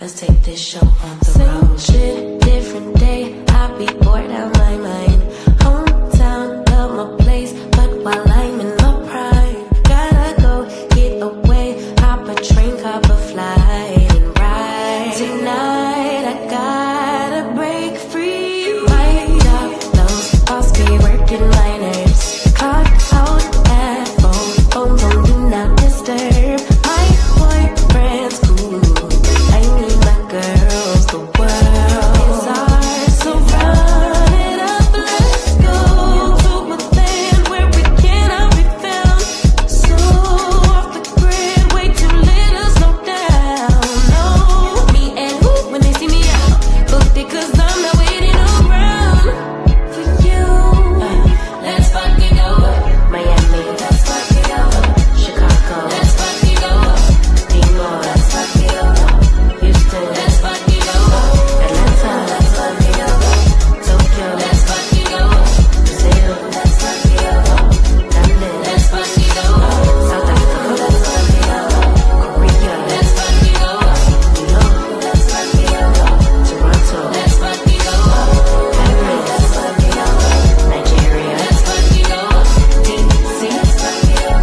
Let's take this show on the road. Shit, different day. I be bored out my mind. Hometown, love my place, but while I'm in my prime, gotta go get away. Hop a train, hop a flight, and ride. Tonight I gotta break free. My job, those boss be working my nerves. Clock out at phone do not disturb. My boyfriend's cool. I need my girls, the world is ours, so run it up, let's go to a land where we cannot be found. So off the grid, way too little, slow down. No, me and who when they see me out, booked it 'cause I'm not waiting around for you. Let's fucking go Miami, let's fucking go Chicago, let's fucking go New let's fucking go Houston, let's fucking go Atlanta, let's fucking go Tokyo, let's fucking go Brazil, let's fucking go London, let's fucking go South Africa, let's fucking go Korea, let's fucking go New York, let's fucking go Toronto, let's fucking go Paris, let's fucking go Nigeria, let's fucking go DC, let's fucking go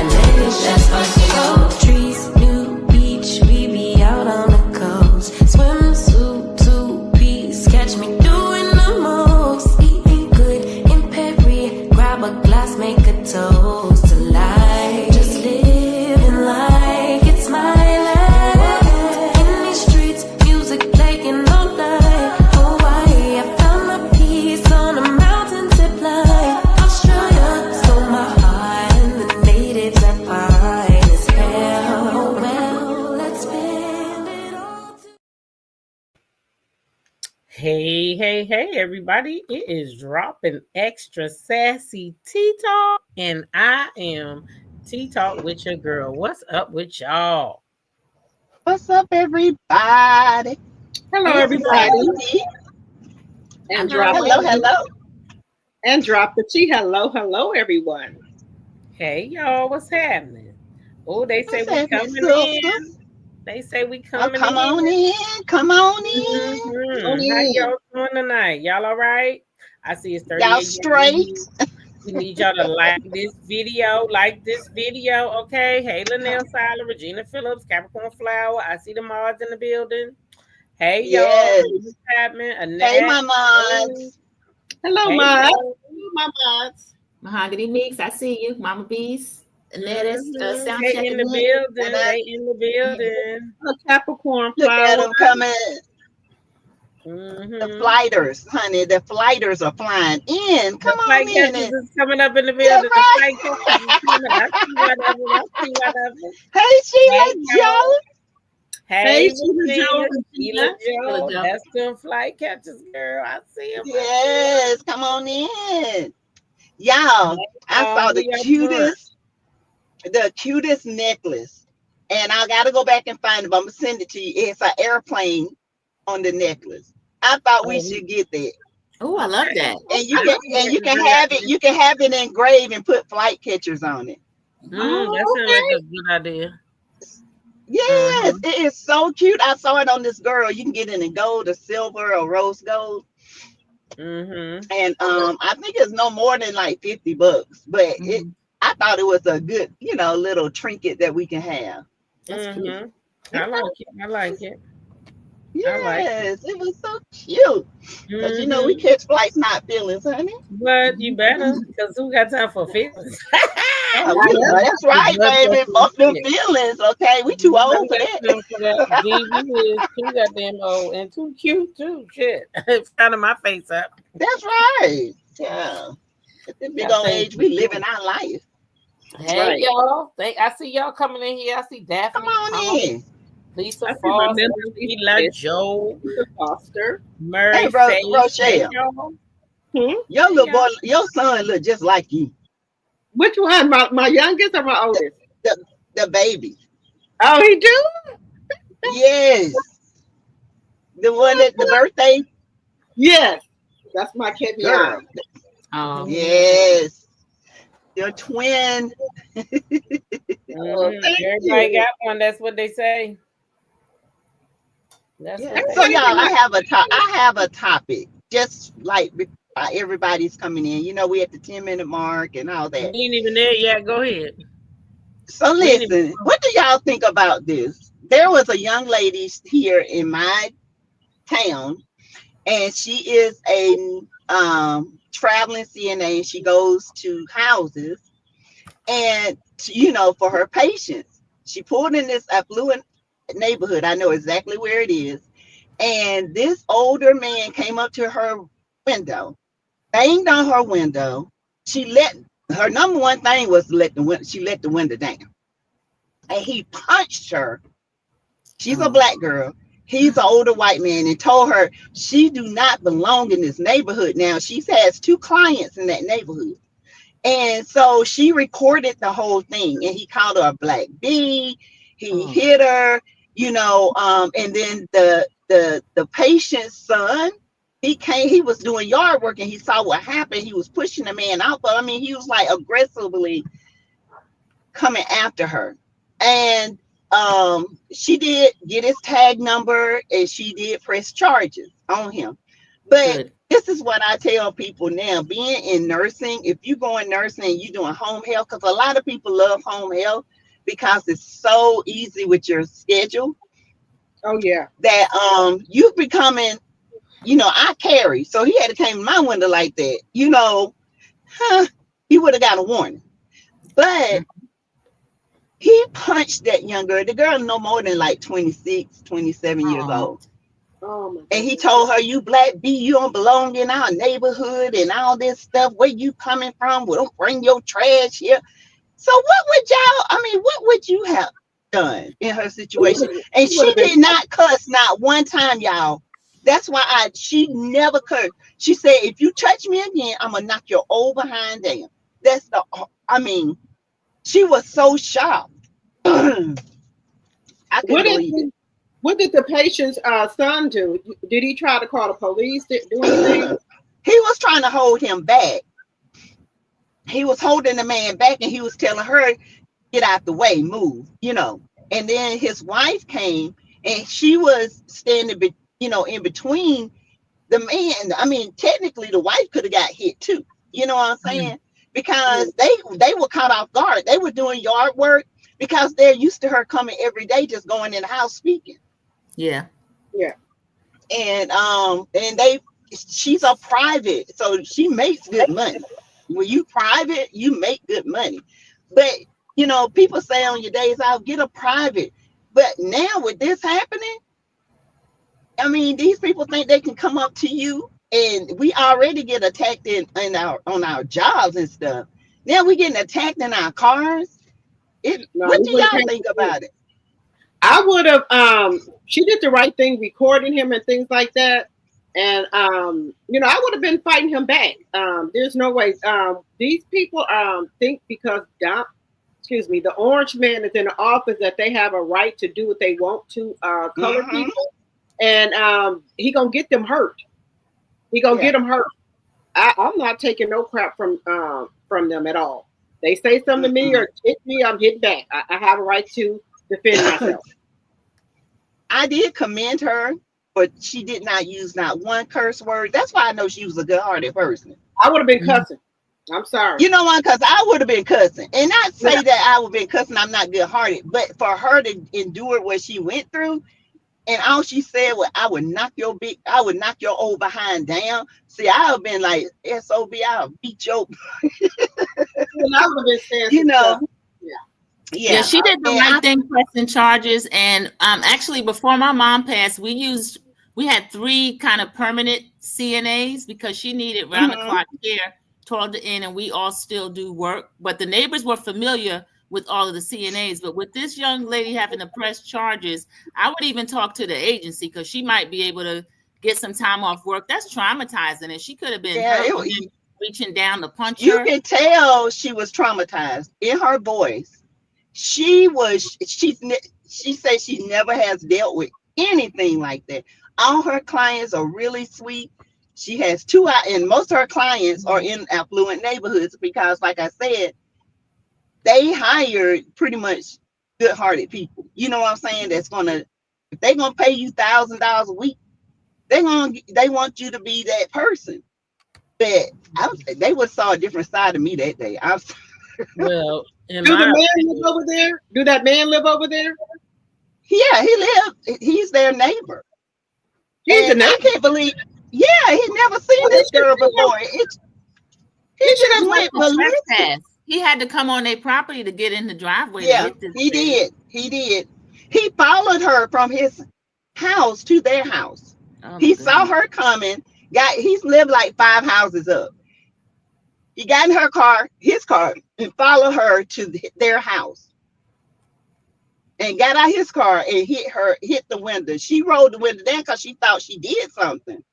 LA, let's fucking go trees, new beach, we be out on the coast. Swimsuit, two-piece, catch me doing the most. Eating good in Perry, grab a glass, make a toast to life. Just living like it's my life. In these streets, music playing all night. Hawaii, I found my peace on a mountain zip line. Australia stole my heart, and the natives are fine as hell. Oh well, let's spend it all. Hey, everybody. It is dropping extra sassy TeaTalk, and I am TeaTalk with your girl. What's up with y'all? What's up, everybody? Hello, Hey, everybody. Sassy. And Hello. drop Hello. and drop the T. Hello, everyone. Hey, y'all. What's happening? Oh, they say What's we happening, coming in. sister? They say we Oh, coming come in. on in. Come on in. Mhm. How y'all doing tonight? Y'all all right? I see it's 38. Y'all straight? We need y'all to like this video, okay? Hey, Linnell Siler, Regina Phillips, Capricorn Flower. I see the mods in the building. Hey, y'all. Yes. What's happening? Annette. Hey, my mods. Hello, Hey, Mom. y'all. My mods. Mahogany Mix, I see you. Mama Beast. Annette is sound They checking in the in. building. They in the building. A Capricorn Look at flower. them coming. The Mm-hmm. flighters, honey. The flighters are flying in. Come The on flight in. catchers is coming up in the Yeah, building. right. The flight catchers is coming. I see whatever. Hey, Sheila Hey, Joe. y'all. Hey, Sheila Joe. Sheila Joe. Sheila Joe. That's them flight catchers, girl. I see them. Yes, come on in. Y'all, I saw the cutest necklace. And I gotta go back and find it, but I'm gonna send it to you. It's an airplane on the necklace. I thought we should get that. Oh, I love that. And you can have it engraved and put flight catchers on it. That sounds like a good idea. Yes, it is so cute. I saw it on this girl. You can get it in gold or silver or rose gold. Mm-hmm. And I think it's no more than like $50, but I thought it was a good, little trinket that we can have. That's cute. I like it. Yes, it was so cute. Because we catch flights, not feelings, honey. But you better, because who got time for feelings? That's right, baby. Fuck them feelings, okay? We too old for that. You goddamn old and too cute too. Shit. Front my face up. That's right. Yeah. At this big old age, we living our life. Hey, y'all. I see y'all coming in here. I see Daphne. Come on in. Lisa Foster, Sheila Joe, Foster, Murray, hey, Rochelle. Your little boy, your son look just like you. Which one? My youngest or my oldest? The baby. Oh, he do? Yes. The one at the birthday? Yes. That's my kid. Girl. Yes. Your twin. Everybody got one. That's what they say. That's Yeah. what So that y'all, is. I have a topic. Just like everybody's coming in. You know, we at the 10-minute mark and all We that. ain't even there yet. Go ahead. So We ain't even. listen, what do y'all think about this? There was a young lady here in my town, and she is a traveling CNA. She goes to houses, and for her patients, she pulled in this affluent neighborhood. I know exactly where it is. And this older man came up to her window, banged on her window. She let her number one thing was she let the window down, and he punched her. She's a black girl. He's an older white man, and told her she do not belong in this neighborhood. Now she has two clients in that neighborhood, and so she recorded the whole thing. And he called her a black bee. He hit her, and then the patient's son, he was doing yard work, and he saw what happened. He was pushing the man out, but I mean, he was like aggressively coming after her. And she did get his tag number, and she did press charges on him. But Good. this is what I tell people now: being in nursing, if you go in nursing, you doing home health, because a lot of people love home health because it's so easy with your schedule. Oh yeah. That you becoming, I carry. So he had to came to my window like that, he would have got a warning. But he punched that young girl. The girl no more than like 26, 27 years old. Oh my And he goodness. told her, "You black bee, you don't belong in our neighborhood and all this stuff. Where you coming from? We don't bring your trash here." So what would you have done in her situation? And He would she have been. did not cuss not one time, y'all. That's why she never cursed. She said, "If you touch me again, I'm gonna knock your old behind down." That's she was so shocked. I couldn't What did believe it. what did the patient's son do? Did he try to call the police? Do anything? He was trying to hold him back. He was holding the man back, and he was telling her, "Get out the way, move," And then his wife came, and she was standing, in between the man. I mean, technically, the wife could have got hit too. You know what I'm saying? Because they were caught off guard. They were doing yard work because they're used to her coming every day, just going in the house speaking. Yeah. Yeah. And she's a private, so she makes good money. When you private, you make good money. But people say on your days out, get a private. But now with this happening, I mean, these people think they can come up to you, and we already get attacked on our jobs and stuff. Now we getting attacked in our cars. No, What he do wouldn't y'all have think to do it. about it? I would have she did the right thing recording him and things like that. And I would have been fighting him back. There's no way. These people think because the orange man is in the office that they have a right to do what they want to colored Mm-hmm. people. And he gonna get them hurt. He gonna Yeah. get them hurt. I'm not taking no crap from them at all. They say something to me or hit me, I'm hitting back. I have a right to defend myself. I did commend her, but she did not use not one curse word. That's why I know she was a good-hearted person. I would have been cussing. I'm sorry. You know what? Because I would have been cussing, and not say Yeah. that I would have been cussing. I'm not good-hearted, but for her to endure what she went through, and all she said was, "I would knock your old behind down." See, I have been like, "SOB, I'll beat your," And I would have been saying you some stuff. know. Yeah, Yeah, she did the and right thing pressing charges. And actually, before my mom passed, we had 3 kind of permanent CNAs because she needed round the clock care toward the end, and we all still do work. But the neighbors were familiar with all of the CNAs. But with this young lady having to press charges, I would even talk to the agency because she might be able to get some time off work. That's traumatizing, and she could have been yeah, hurt and then reaching down to punch you her. can tell she was traumatized in her voice. She said she never has dealt with anything like that. All her clients are really sweet. She has 2 out, and most of her clients are in affluent neighborhoods because, like I said, they hired pretty much good-hearted people. You know what I'm saying? That's gonna If they're gonna pay you $1,000 a week, they want you to be that person. But they would saw a different side of me that day. Well, in Do the my man live over there? Do that man live over there? Yeah, he's their neighbor. He's the And I neighbor. can't believe, yeah, he never seen Well, this girl before. He just went ballistic. Trespass. He had to come on their property to get in the driveway. To Yeah, hit this he thing. did. He did. He followed her from his house to their house. Oh, He my saw goodness. her coming. He's lived like 5 houses up. He got in his car, and followed her to their house. And got out his car and hit the window. She rolled the window down because she thought she did something.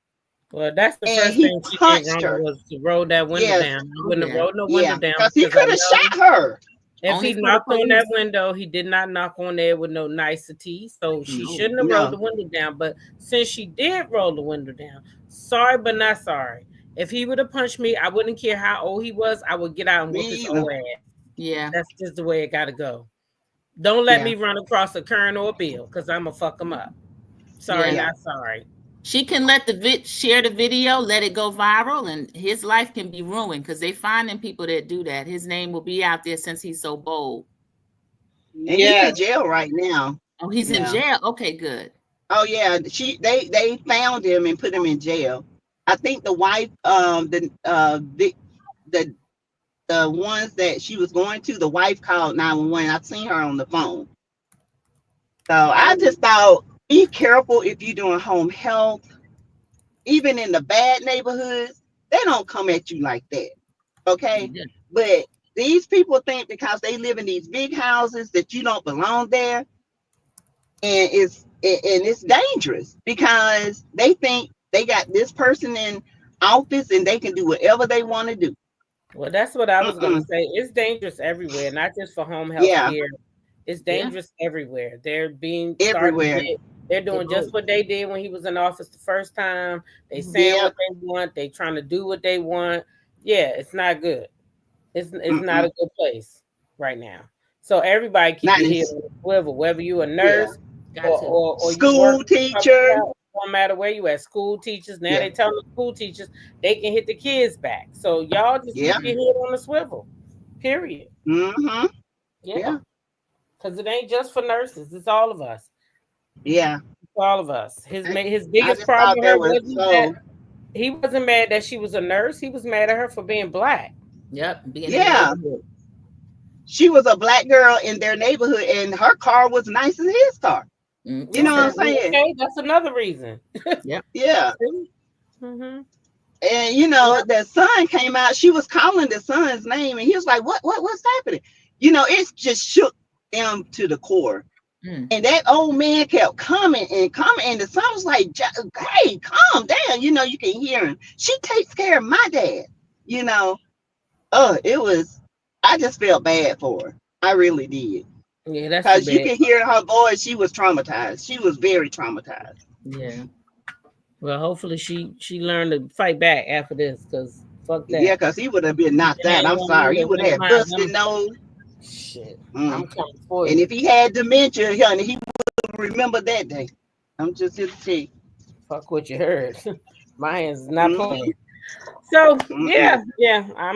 Well, that's the And first he thing she did punched wrong her. was to roll that window Yes. down. He wouldn't have Okay. rolled no Yeah, window down because he because I could have know shot her. if Only he for the knocked on that police. window, he did not knock on there with no nicety. So she No. shouldn't have No. rolled the window down. But since she did roll the window down, sorry but not sorry. If he would have punched me, I wouldn't care how old he was. I would get out and Me whoop his either. old ass. Yeah. That's just the way it got to go. Don't let Yeah. me run across a Kern or a Bill because I'm going to fuck him up. Sorry, Yeah. not sorry. She can let share the video, let it go viral, and his life can be ruined because they finding people that do that. His name will be out there since he's so bold. And he's Yes. in jail right now. Oh, he's in Yeah. jail. Okay, good. Oh yeah, they found him and put him in jail. I think the wife, the ones that she was going to, the wife called 911. I've seen her on the phone. So I just thought, be careful if you're doing home health. Even in the bad neighborhoods, they don't come at you like that. Okay, Yeah. but these people think because they live in these big houses that you don't belong there, and it's dangerous because they think they got this person in office and they can do whatever they want to do. Well, that's what I was going to say. It's dangerous everywhere, not just for home health Yeah. care. It's dangerous everywhere. They're being Everywhere. They're doing just what they did when he was in office the first time. They saying what they want. They trying to do what they want. Yeah, it's not good. It's not a good place right now. So everybody keep your head on the swivel, whether you a nurse or school teacher. No matter where you at, school teachers. Now they telling the school teachers they can hit the kids back. So y'all just keep your head on the swivel. Period. Mm-hmm. Yeah. Because it ain't just for nurses. It's all of us. Yeah. It's all of us. His biggest problem with her wasn't that he wasn't mad that she was a nurse. He was mad at her for being black. Yep. She was a black girl in their neighborhood and her car was nice as his car. Mm-hmm. You know what I'm saying? Okay, that's another reason. Yep. Yeah. Mm-hmm. And you know, the son came out, she was calling the son's name and he was like, what's happening? You know, it's just shook them to the core. And that old man kept coming and coming, and the son was like, hey, calm down. You know, you can hear him. She takes care of my dad. You know, I just felt bad for her. I really did. Yeah, that's because you can hear her voice. She was traumatized. She was very traumatized. Yeah. Well, hopefully she learned to fight back after this, because fuck that. Yeah, because he would have been knocked out. I'm sorry. He would have busted nose. Shit. I'm coming for you. And if he had dementia, honey, he would remember that day. I'm just here to tell you. Fuck what you heard. My hands is not playing. So yeah. I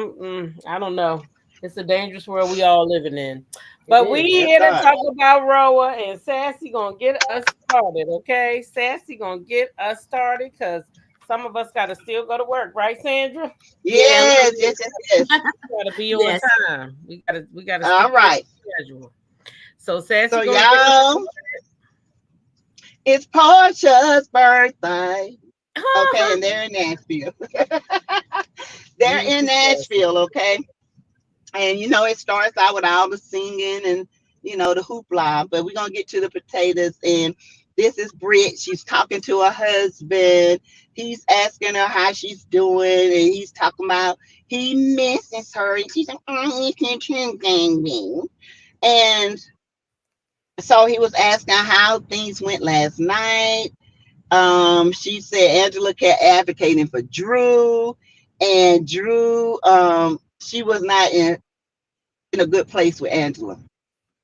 don't know. It's a dangerous world we all living in. But we here to talk about Roa, and Sassy gonna get us started, okay? Sassy gonna get us started because some of us gotta still go to work, right, Sandra? Yes. We gotta be on time. We gotta all right. Schedule. So Sassy, so y'all, it's Porsha's birthday. Okay, and they're in Nashville. They're in Nashville, okay? And, you know, it starts out with all the singing and, you know, the hoopla. But we're going to get to the potatoes. And this is Britt. She's talking to her husband. He's asking her how she's doing. And he's talking about he misses her. And she's like, oh, you can baby. And so he was asking how things went last night. She said Angela kept advocating for Drew. And Drew, she was not in a good place with Angela.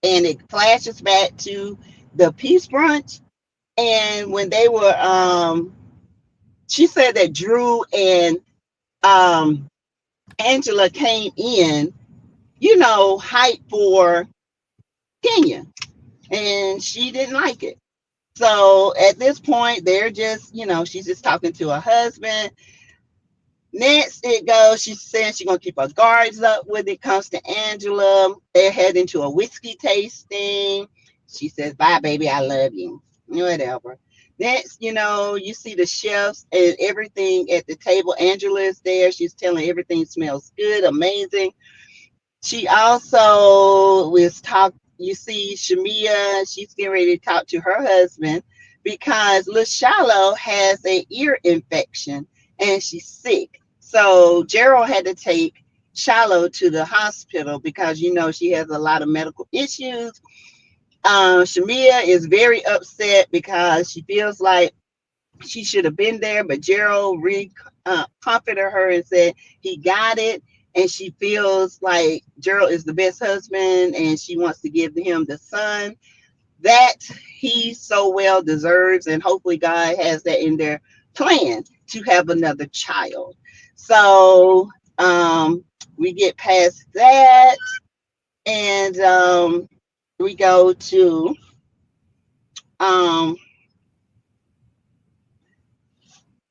And it flashes back to the peace brunch. And when they were, she said that Drew and um, Angela came in, hype for Kenya, and she didn't like it. So at this point, they're just, she's just talking to her husband. Next, it goes, she's saying she's going to keep her guards up when it comes to Angela. They're heading to a whiskey tasting. She says, bye, baby, I love you. Whatever. Next, you see the chefs and everything at the table. Angela is there. She's telling everything smells good, amazing. She also was you see Shamia, she's getting ready to talk to her husband because Lil Shallow has an ear infection and she's sick. So Gerald had to take Shallow to the hospital because she has a lot of medical issues. Shamia is very upset because she feels like she should have been there, but Gerald comforted her and said he got it. And she feels like Gerald is the best husband and she wants to give him the son that he so well deserves. And hopefully God has that in their plan to have another child. So we get past that and we go to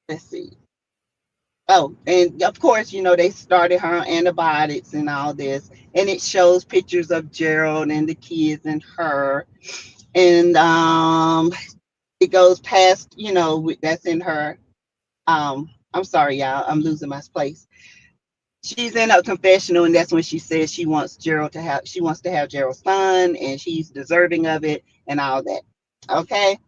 let's see. Oh, and of course, they started her on antibiotics and all this, and it shows pictures of Gerald and the kids and her, and it goes past, that's in her. I'm sorry, y'all, I'm losing my place. She's in a confessional, and that's when she says she wants to have Gerald's son, and she's deserving of it, and all that. Okay.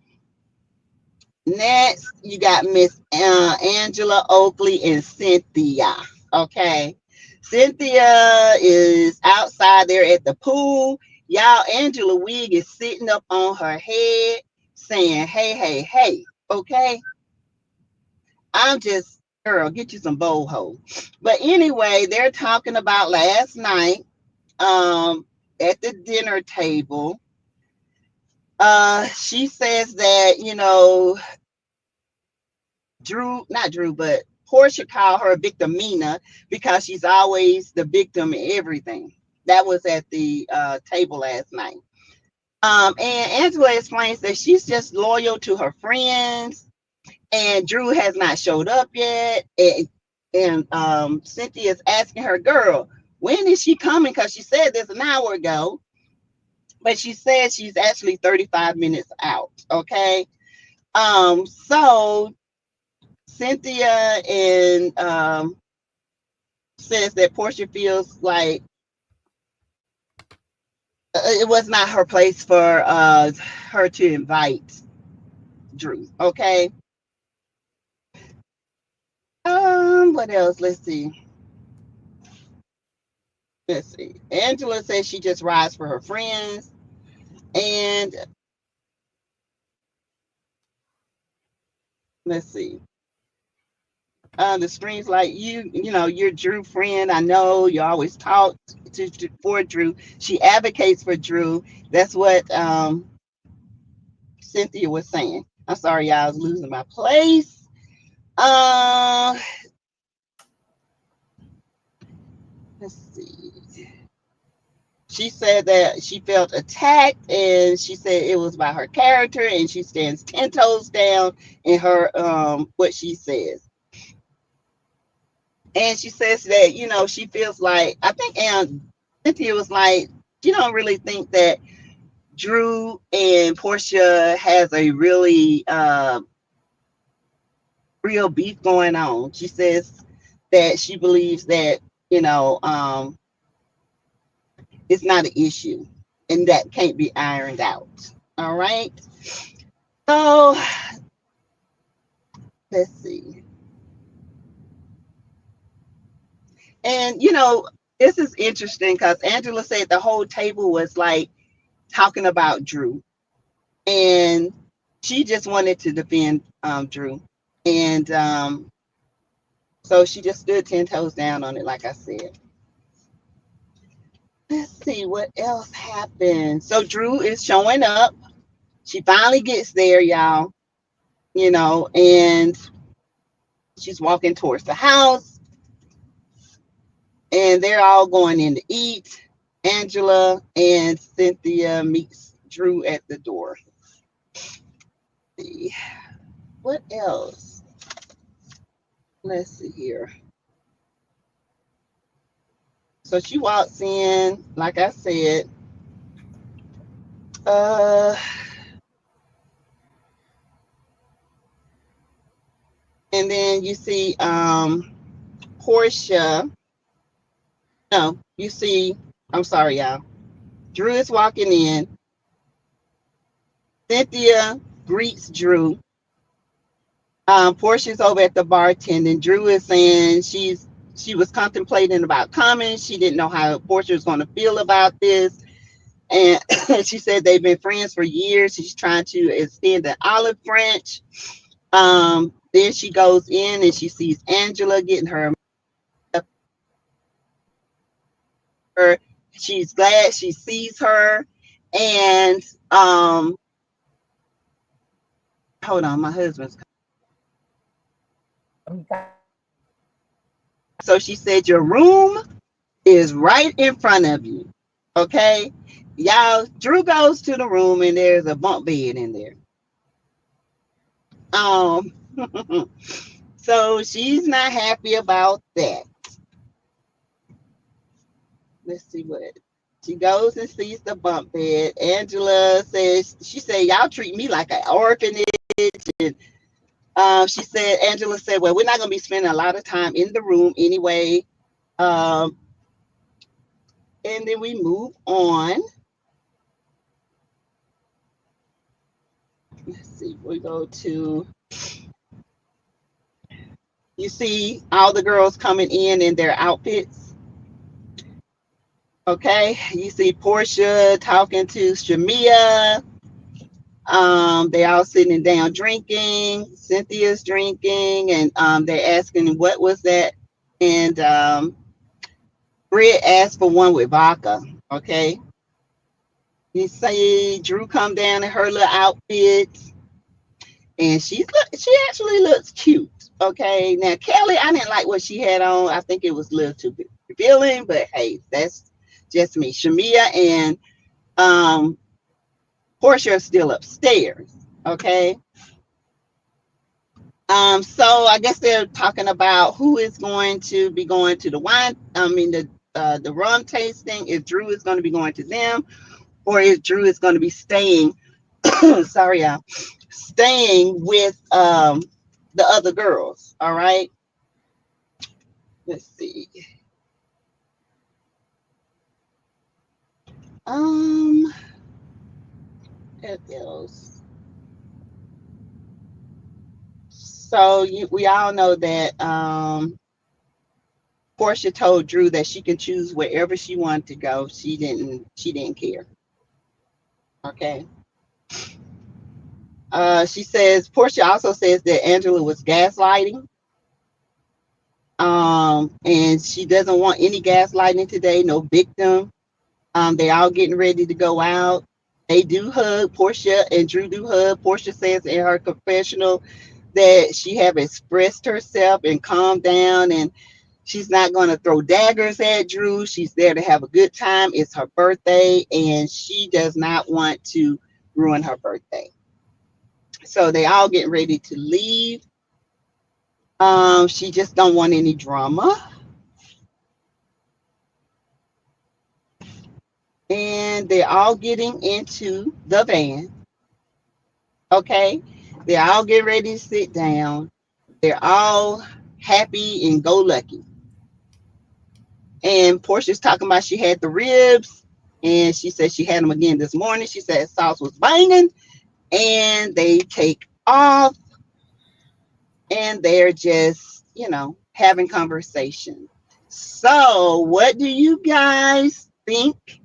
Next, you got Miss Angela Oakley and Cynthia. Okay. Cynthia is outside there at the pool. Y'all, Angela wig is sitting up on her head saying, hey, hey, hey. Okay. I'm just, girl, get you some boho. But anyway, they're talking about last night at the dinner table. She says that, not Drew, but Porsha called her victimina because she's always the victim in everything. That was at the table last night. And Angela explains that she's just loyal to her friends, and Drew has not showed up yet. And Cynthia's asking her, girl, when is she coming? Because she said this an hour ago, but she said she's actually 35 minutes out. Okay. So Cynthia and says that Porsha feels like it was not her place for her to invite Drew. Okay. What else? Let's see. Angela says she just rides for her friends, and let's see. The screen's like you're Drew friend. I know you always talk for Drew. She advocates for Drew. That's what Cynthia was saying. I'm sorry, y'all, I was losing my place. Let's see. She said that she felt attacked, and she said it was by her character, and she stands 10 toes down in her what she says. And she says that, she feels like, I think Cynthia was like, you don't really think that Drew and Porsha has a really real beef going on. She says that she believes that, it's not an issue and that can't be ironed out. All right. So let's see. And, this is interesting because Angela said the whole table was like talking about Drew, and she just wanted to defend Drew. And so she just stood 10 toes down on it, like I said. Let's see what else happened. So Drew is showing up She finally gets there, y'all, and she's walking towards the house, and they're all going in to eat. Angela and Cynthia meets Drew at the door. What else? Let's see here. So she walks in, like I said. And then you see Porsha. No, you see, I'm sorry, y'all. Drew is walking in. Cynthia greets Drew. Portia's over at the bartending. Drew is saying she was contemplating about coming. She didn't know how Portia was going to feel about this. And she said they've been friends for years. She's trying to extend the olive branch. Then she goes in and she sees Angela getting her. She's glad she sees her. And hold on, my husband's. So she said, your room is right in front of you. Okay. Y'all, Drew goes to the room and there's a bunk bed in there. So she's not happy about that. Let's see what she goes and sees the bunk bed. Angela says, she said, y'all treat me like an orphanage. And Angela said, well, we're not going to be spending a lot of time in the room anyway. And then we move on. Let's see, we go to, you see all the girls coming in their outfits. Okay, you see Porsha talking to Shamia. They all sitting down drinking. Cynthia's drinking, and they're asking what was that. And Britt asked for one with vodka. Okay, you see Drew come down in her little outfit, and she actually looks cute. Okay, now Kelly, I didn't like what she had on. I think it was a little too revealing, but hey, that's just me. Shamia and Porsha are still upstairs. Okay. So I guess they're talking about who is going to be going to the the rum tasting, if Drew is going to be going to them, or if Drew is going to be staying, sorry, y'all, staying with the other girls. All right. Let's see. What else? So we all know that Porsha told Drew that she can choose wherever she wanted to go. She didn't care. Okay. Porsha also says that Angela was gaslighting. And she doesn't want any gaslighting today, no victim. They all getting ready to go out. They do hug. Porsha and Drew do hug. Porsha says in her confessional that she have expressed herself and calmed down, and she's not going to throw daggers at Drew. She's there to have a good time. It's her birthday, and she does not want to ruin her birthday. So they all getting ready to leave. She just don't want any drama. And they're all getting into the van. Okay. They're all getting ready to sit down. They're all happy and go lucky. And Portia's talking about she had the ribs, and she said she had them again this morning. She said sauce was banging, and they take off, and they're just, having conversation. So what do you guys think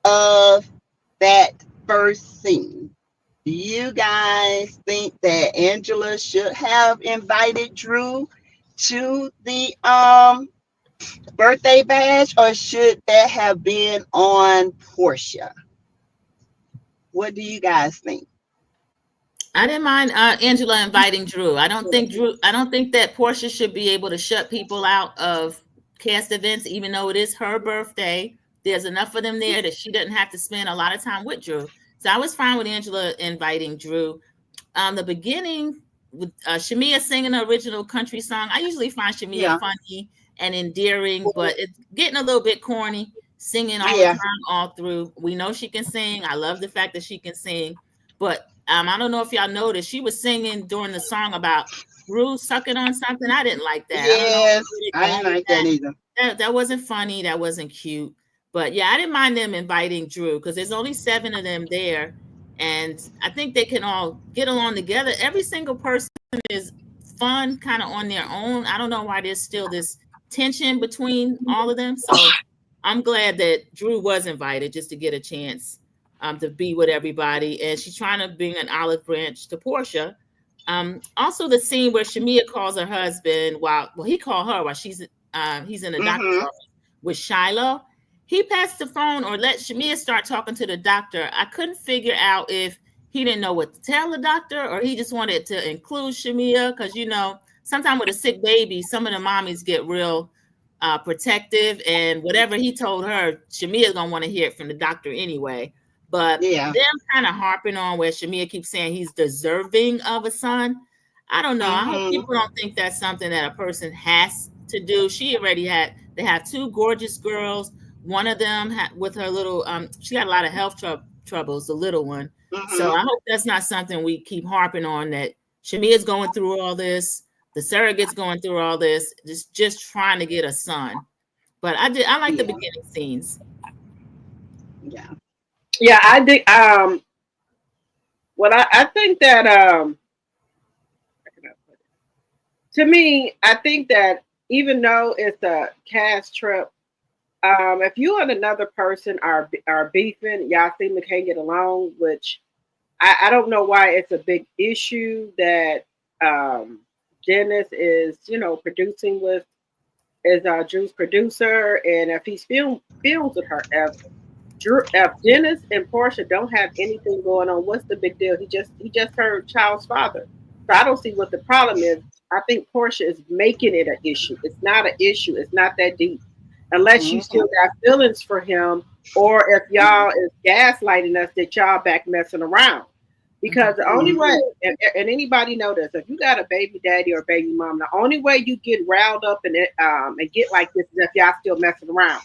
of that first scene? Do you guys think that Angela should have invited Drew to the birthday bash, or should that have been on Porsha? What do you guys think? I didn't mind Angela inviting Drew. I don't think that Porsha should be able to shut people out of cast events, even though it is her birthday. There's enough of them there that she doesn't have to spend a lot of time with Drew. So I was fine with Angela inviting Drew. The beginning with Shamia singing the original country song. I usually find Shamia funny and endearing, but it's getting a little bit corny. Singing all the time, all through. We know she can sing. I love the fact that she can sing, but I don't know if y'all noticed, she was singing during the song about Drew sucking on something. I didn't like that. Yes, I didn't like that either. That wasn't funny. That wasn't cute. But yeah, I didn't mind them inviting Drew because there's only 7 of them there. And I think they can all get along together. Every single person is fun kind of on their own. I don't know why there's still this tension between all of them. So I'm glad that Drew was invited just to get a chance to be with everybody. And she's trying to bring an olive branch to Porsha. Also the scene where Shamia calls her husband he called her while he's in the doctor's office with Shiloh. He passed the phone or let Shamia start talking to the doctor. I couldn't figure out if he didn't know what to tell the doctor or he just wanted to include Shamia. Because, sometimes with a sick baby, some of the mommies get real protective. And whatever he told her, Shamia's going to want to hear it from the doctor anyway. But them kind of harping on where Shamia keeps saying he's deserving of a son. I don't know. I hope people don't think that's something that a person has to do. They have 2 gorgeous girls. One of them with her little, she got a lot of health troubles, the little one. So I hope that's not something we keep harping on, that Shamia's going through all this, the surrogate's going through all this, just trying to get a son. But I like the beginning scenes. Yeah, I did. Well, I think that to me, I think that even though it's a cast trip, if you and another person are beefing, y'all seem to can't get along, which I don't know why it's a big issue that Dennis is, producing with, is Drew's producer, and if he's films with her, if Dennis and Porsha don't have anything going on, what's the big deal? He just her child's father. So I don't see what the problem is. I think Porsha is making it an issue. It's not an issue. It's not that deep. Unless you still got feelings for him, or if y'all is gaslighting us that y'all back messing around. Because the only way, and anybody know this, if you got a baby daddy or baby mom, the only way you get riled up and get like this is if y'all still messing around.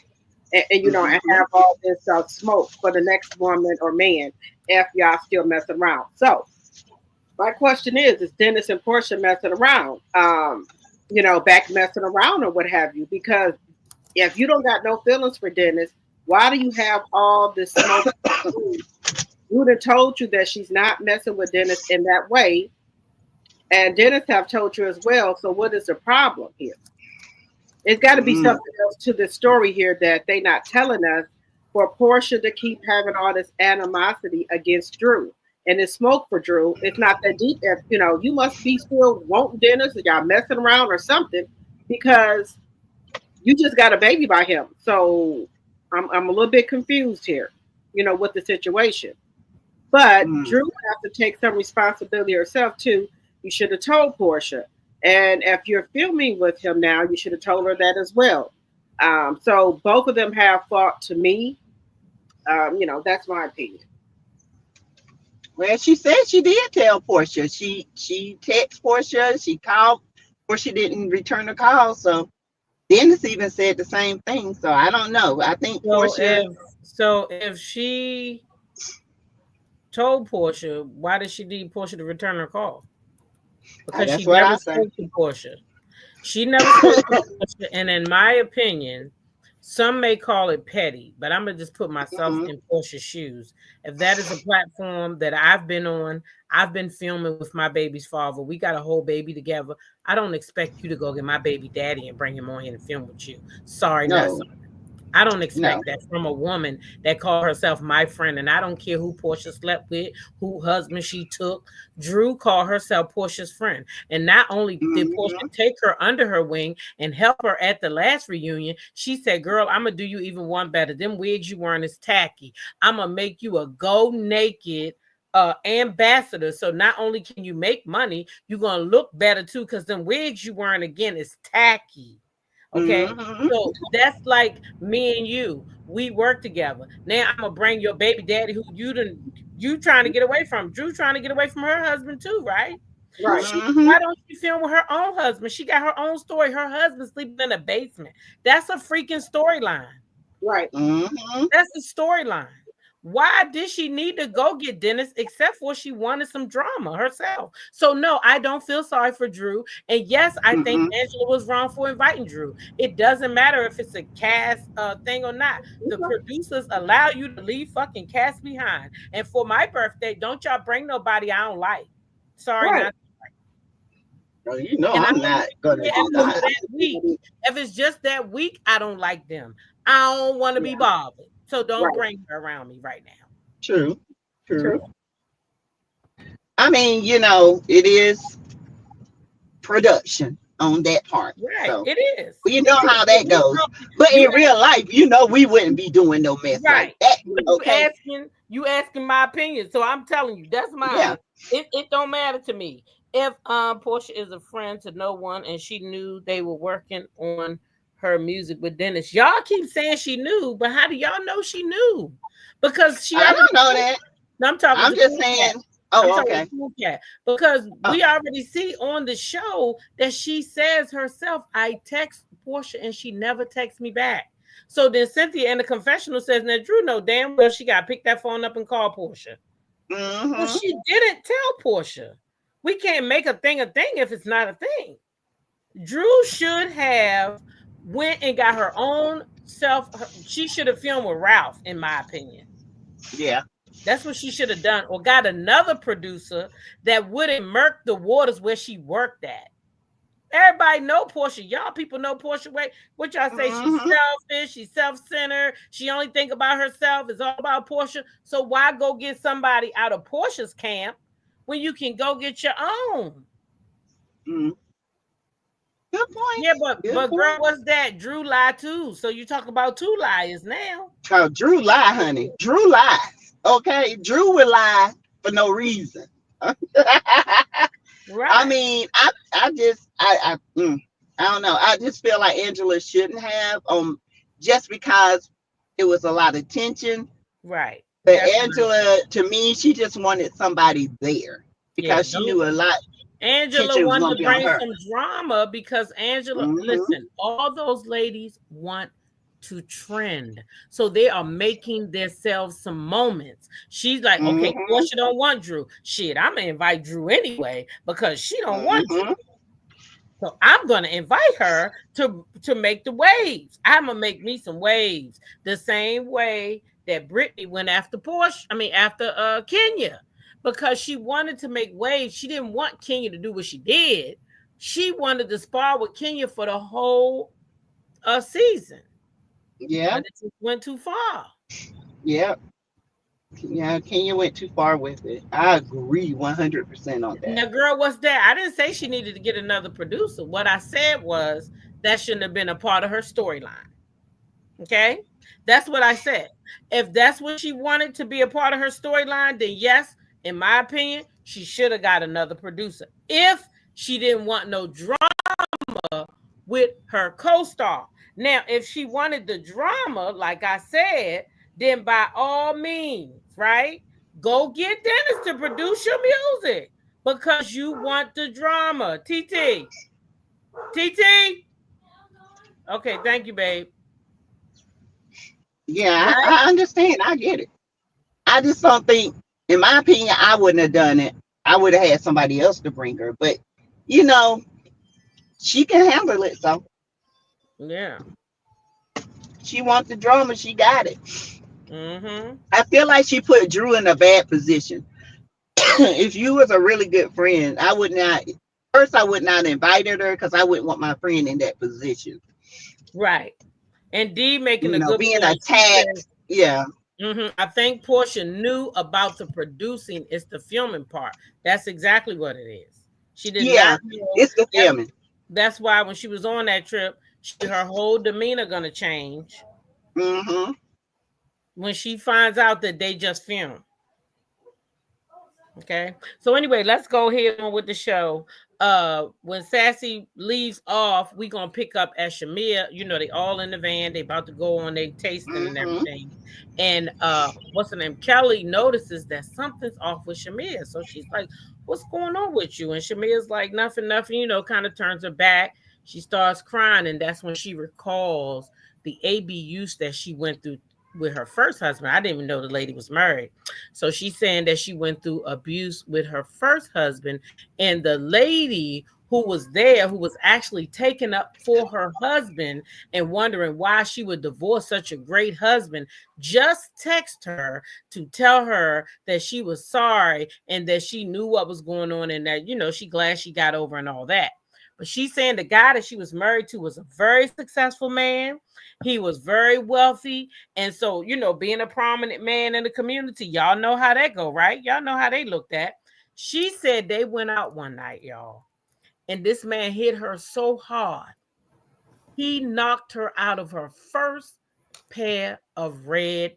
And and have all this smoke for the next woman or man if y'all still messing around. So my question is Dennis and Porsha messing around? Back messing around or what have you? Because if you don't got no feelings for Dennis, why do you have all this smoke? Would have told you that she's not messing with Dennis in that way, and Dennis have told you as well. So what is the problem here? It's got to be something else to the story here that they not telling us for Porsha to keep having all this animosity against Drew and this smoke for Drew. It's not that deep. If, you must be still wanting Dennis or y'all messing around or something, because you just got a baby by him. So I'm a little bit confused here, with the situation. But Drew has to take some responsibility herself too. You should have told Porsha. And if you're filming with him now, you should have told her that as well. So both of them have fault to me. That's my opinion. Well, she said she did tell Porsha. She texted Porsha. She called. Porsha didn't return the call. So Dennis even said the same thing. So I don't know. I think Porsha. If she told Porsha, why did she need Porsha to return her call? Because she never spoke to Porsha. She never spoke to Porsha, and in my opinion, some may call it petty, but I'm gonna just put myself in Porsha's shoes. If that is a platform that I've been on, I've been filming with my baby's father. We got a whole baby together. I don't expect you to go get my baby daddy and bring him on here and film with you. Sorry, not sorry. I don't expect that from a woman that called herself my friend. And I don't care who Porsha slept with, who husband she took. Drew called herself Porsha's friend. And not only did Porsha take her under her wing and help her at the last reunion, she said, girl, I'm going to do you even one better. Them wigs you wearing is tacky. I'm going to make you a go naked ambassador. So not only can you make money, you're gonna look better too, because them wigs you wearing again is tacky. Okay, so that's like me and you. We work together. Now I'm gonna bring your baby daddy, who you trying to get away from. Drew trying to get away from her husband too, right? Right. Why don't she film with her own husband? She got her own story. Her husband sleeping in a basement. That's a freaking storyline. Right. That's the storyline. Why did she need to go get Dennis except for she wanted some drama herself? So no, I don't feel sorry for Drew. And yes, I think Angela was wrong for inviting Drew. It doesn't matter if it's a cast thing or not. The producers allow you to leave fucking cast behind. And for my birthday, don't y'all bring nobody I don't like. Sorry, Right. not. Well, you know, I'm not gonna do that. If it's just that week, I don't like them. I don't want to be bothered. So don't bring her around me right now. True. I mean, you know, it is production on that part. Right, so, it is. You know how that goes. But in real life, you know, we wouldn't be doing no mess like that. Okay. You asking my opinion. So I'm telling you, that's mine. Yeah. It don't matter to me. If Porsha is a friend to no one and she knew they were working on her music with Dennis, y'all keep saying she knew, but how do y'all know she knew? Because I don't know that. I'm talking. I'm just saying. Oh, okay. Because we already see on the show that she says herself, I text Porsha and she never texts me back. So then Cynthia in the confessional says, now Drew know damn well she got to pick that phone up and call Porsha. But she didn't tell Porsha. We can't make a thing if it's not a thing. Drew should have went and got her own self. She should have filmed with Ralph, in my opinion. Yeah. That's what she should have done, or got another producer that wouldn't murk the waters where she worked at. Everybody know Porsha. Y'all people know Porsha. Wait, what y'all say? She's selfish. She's self-centered. She only think about herself. It's all about Porsha. So why go get somebody out of Porsha's camp when you can go get your own? Good point. Yeah, but girl, what's that? Drew lied too. So you talk about two liars now. Oh, Drew lie, honey. Drew lies. Okay, Drew will lie for no reason. Right. I mean, I don't know. I just feel like Angela shouldn't have, just because it was a lot of tension. Right. But Angela, to me, she just wanted somebody there because she knew a lot. Angela wanted to bring some drama because Angela, listen, all those ladies want to trend. So they are making themselves some moments. She's like, okay, Porsha don't want Drew. Shit, I'm gonna invite Drew anyway because she don't want Drew. So I'm gonna invite her to make the waves. I'm gonna make me some waves the same way that Brittany went after after Kenya, because she wanted to make waves. She didn't want Kenya to do what she did. She wanted to spar with Kenya for the whole season. Yeah. But it just went too far. Yeah. Yeah, Kenya went too far with it. I agree 100% on that. Now, girl, what's that? I didn't say she needed to get another producer. What I said was that shouldn't have been a part of her storyline. Okay? That's what I said. If that's what she wanted to be a part of her storyline, then yes, in my opinion, she should have got another producer. If she didn't want no drama with her co-star. Now, if she wanted the drama, like I said, then by all means, right? Go get Dennis to produce your music because you want the drama. TT. Okay, thank you, babe. Yeah, I understand. I get it. I just don't think, in my opinion, I wouldn't have done it. I would have had somebody else to bring her. But, you know, she can handle it. So, yeah. She wants the drama. She got it. I feel like she put Drew in a bad position. If you was a really good friend, I would not invited her because I wouldn't want my friend in that position. Right. And D making a good being point. attacked. Yeah. I think Porsha knew about the producing. It's the filming part. That's exactly what it is. She did not know. It's the filming. That's why when she was on that trip, her whole demeanor gonna change. When she finds out that they just filmed. Okay. So anyway, let's go ahead on with the show. When Sassy leaves off, we gonna pick up at Shamia. You know, they all in the van, they about to go on their tasting and everything. And what's her name? Kelly notices that something's off with Shamia. So she's like, what's going on with you? And Shamia's like, nothing, nothing, you know, kind of turns her back. She starts crying, and that's when she recalls the abuse that she went through with her first husband. I didn't even know the lady was married. So she's saying that she went through abuse with her first husband, and the lady who was there, who was actually taken up for her husband and wondering why she would divorce such a great husband, just text her to tell her that she was sorry and that she knew what was going on and that, you know, she glad she got over and all that. But she's saying the guy that she was married to was a very successful man. He was very wealthy. And so, you know, being a prominent man in the community, y'all know how that go, right? Y'all know how they looked at. She said they went out one night, y'all. And this man hit her so hard. He knocked her out of her first pair of red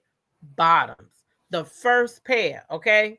bottoms. The first pair, okay?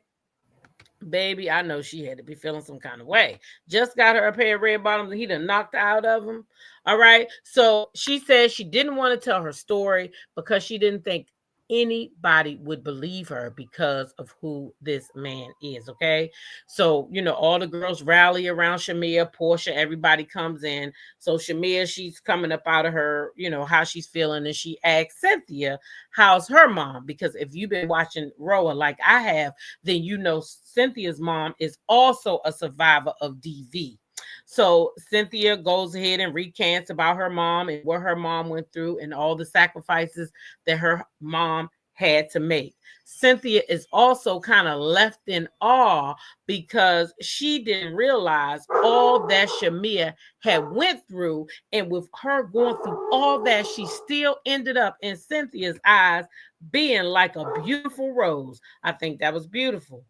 Baby, I know she had to be feeling some kind of way. Just got her a pair of red bottoms and he done knocked her out of them. All right. So she said she didn't want to tell her story because she didn't think anybody would believe her because of who this man is. Okay. So, you know, all the girls rally around Shamia, Porsha, everybody comes in. So Shamia, she's coming up out of her, you know, how she's feeling. And she asks Cynthia, how's her mom? Because if you've been watching Roa like I have, then you know Cynthia's mom is also a survivor of DV. So Cynthia goes ahead and recants about her mom and what her mom went through and all the sacrifices that her mom had to make. Cynthia is also kind of left in awe because she didn't realize all that Shamia had went through, and with her going through all that, she still ended up in Cynthia's eyes being like a beautiful rose. I think that was beautiful.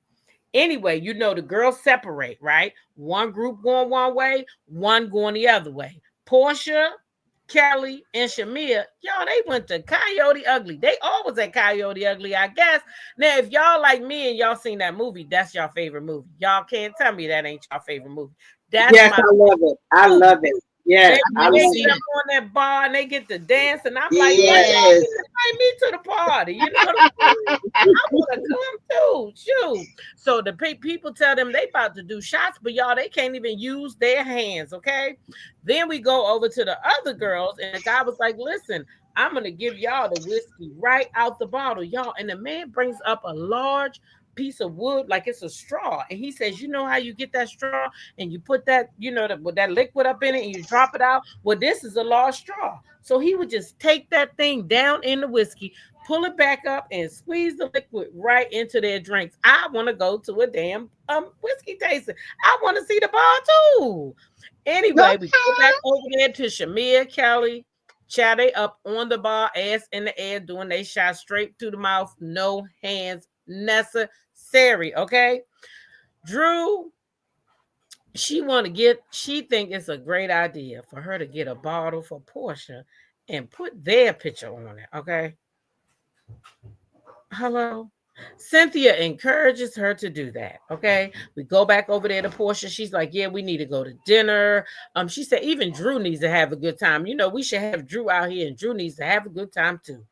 Anyway, you know, the girls separate, right? One group going one way, one going the other way. Porsha, Kelly, and Shamia, y'all, they went to Coyote Ugly. They always at Coyote Ugly, I guess. Now, if y'all like me and y'all seen that movie, that's your favorite movie. Y'all can't tell me that ain't your favorite movie. That's yes, I love it. I love it. Yes, they get up on that bar and they get to dance, and I'm like, yes. Invite me to the party. You know what I'm saying? I want to come too. Shoot. So the people tell them they about to do shots, but y'all, they can't even use their hands. Okay. Then we go over to the other girls, and the guy was like, listen, I'm gonna give y'all the whiskey right out the bottle, y'all. And the man brings up a large piece of wood like it's a straw, and he says, you know how you get that straw and you put that, you know, with that liquid up in it and you drop it out. Well, this is a large straw, so he would just take that thing down in the whiskey, pull it back up, and squeeze the liquid right into their drinks. I want to go to a damn whiskey tasting. I want to see the bar too. Anyway, we go back over there to Shamia, Kelly, chatty up on the bar, ass in the air, doing they shot straight to the mouth, no hands necessary. Okay, Drew, she think it's a great idea for her to get a bottle for Porsha and put their picture on it. Okay, hello. Cynthia encourages her to do that. Okay, we go back over there to Porsha. She's like, yeah, we need to go to dinner. She said even Drew needs to have a good time. You know, we should have Drew out here, and Drew needs to have a good time too.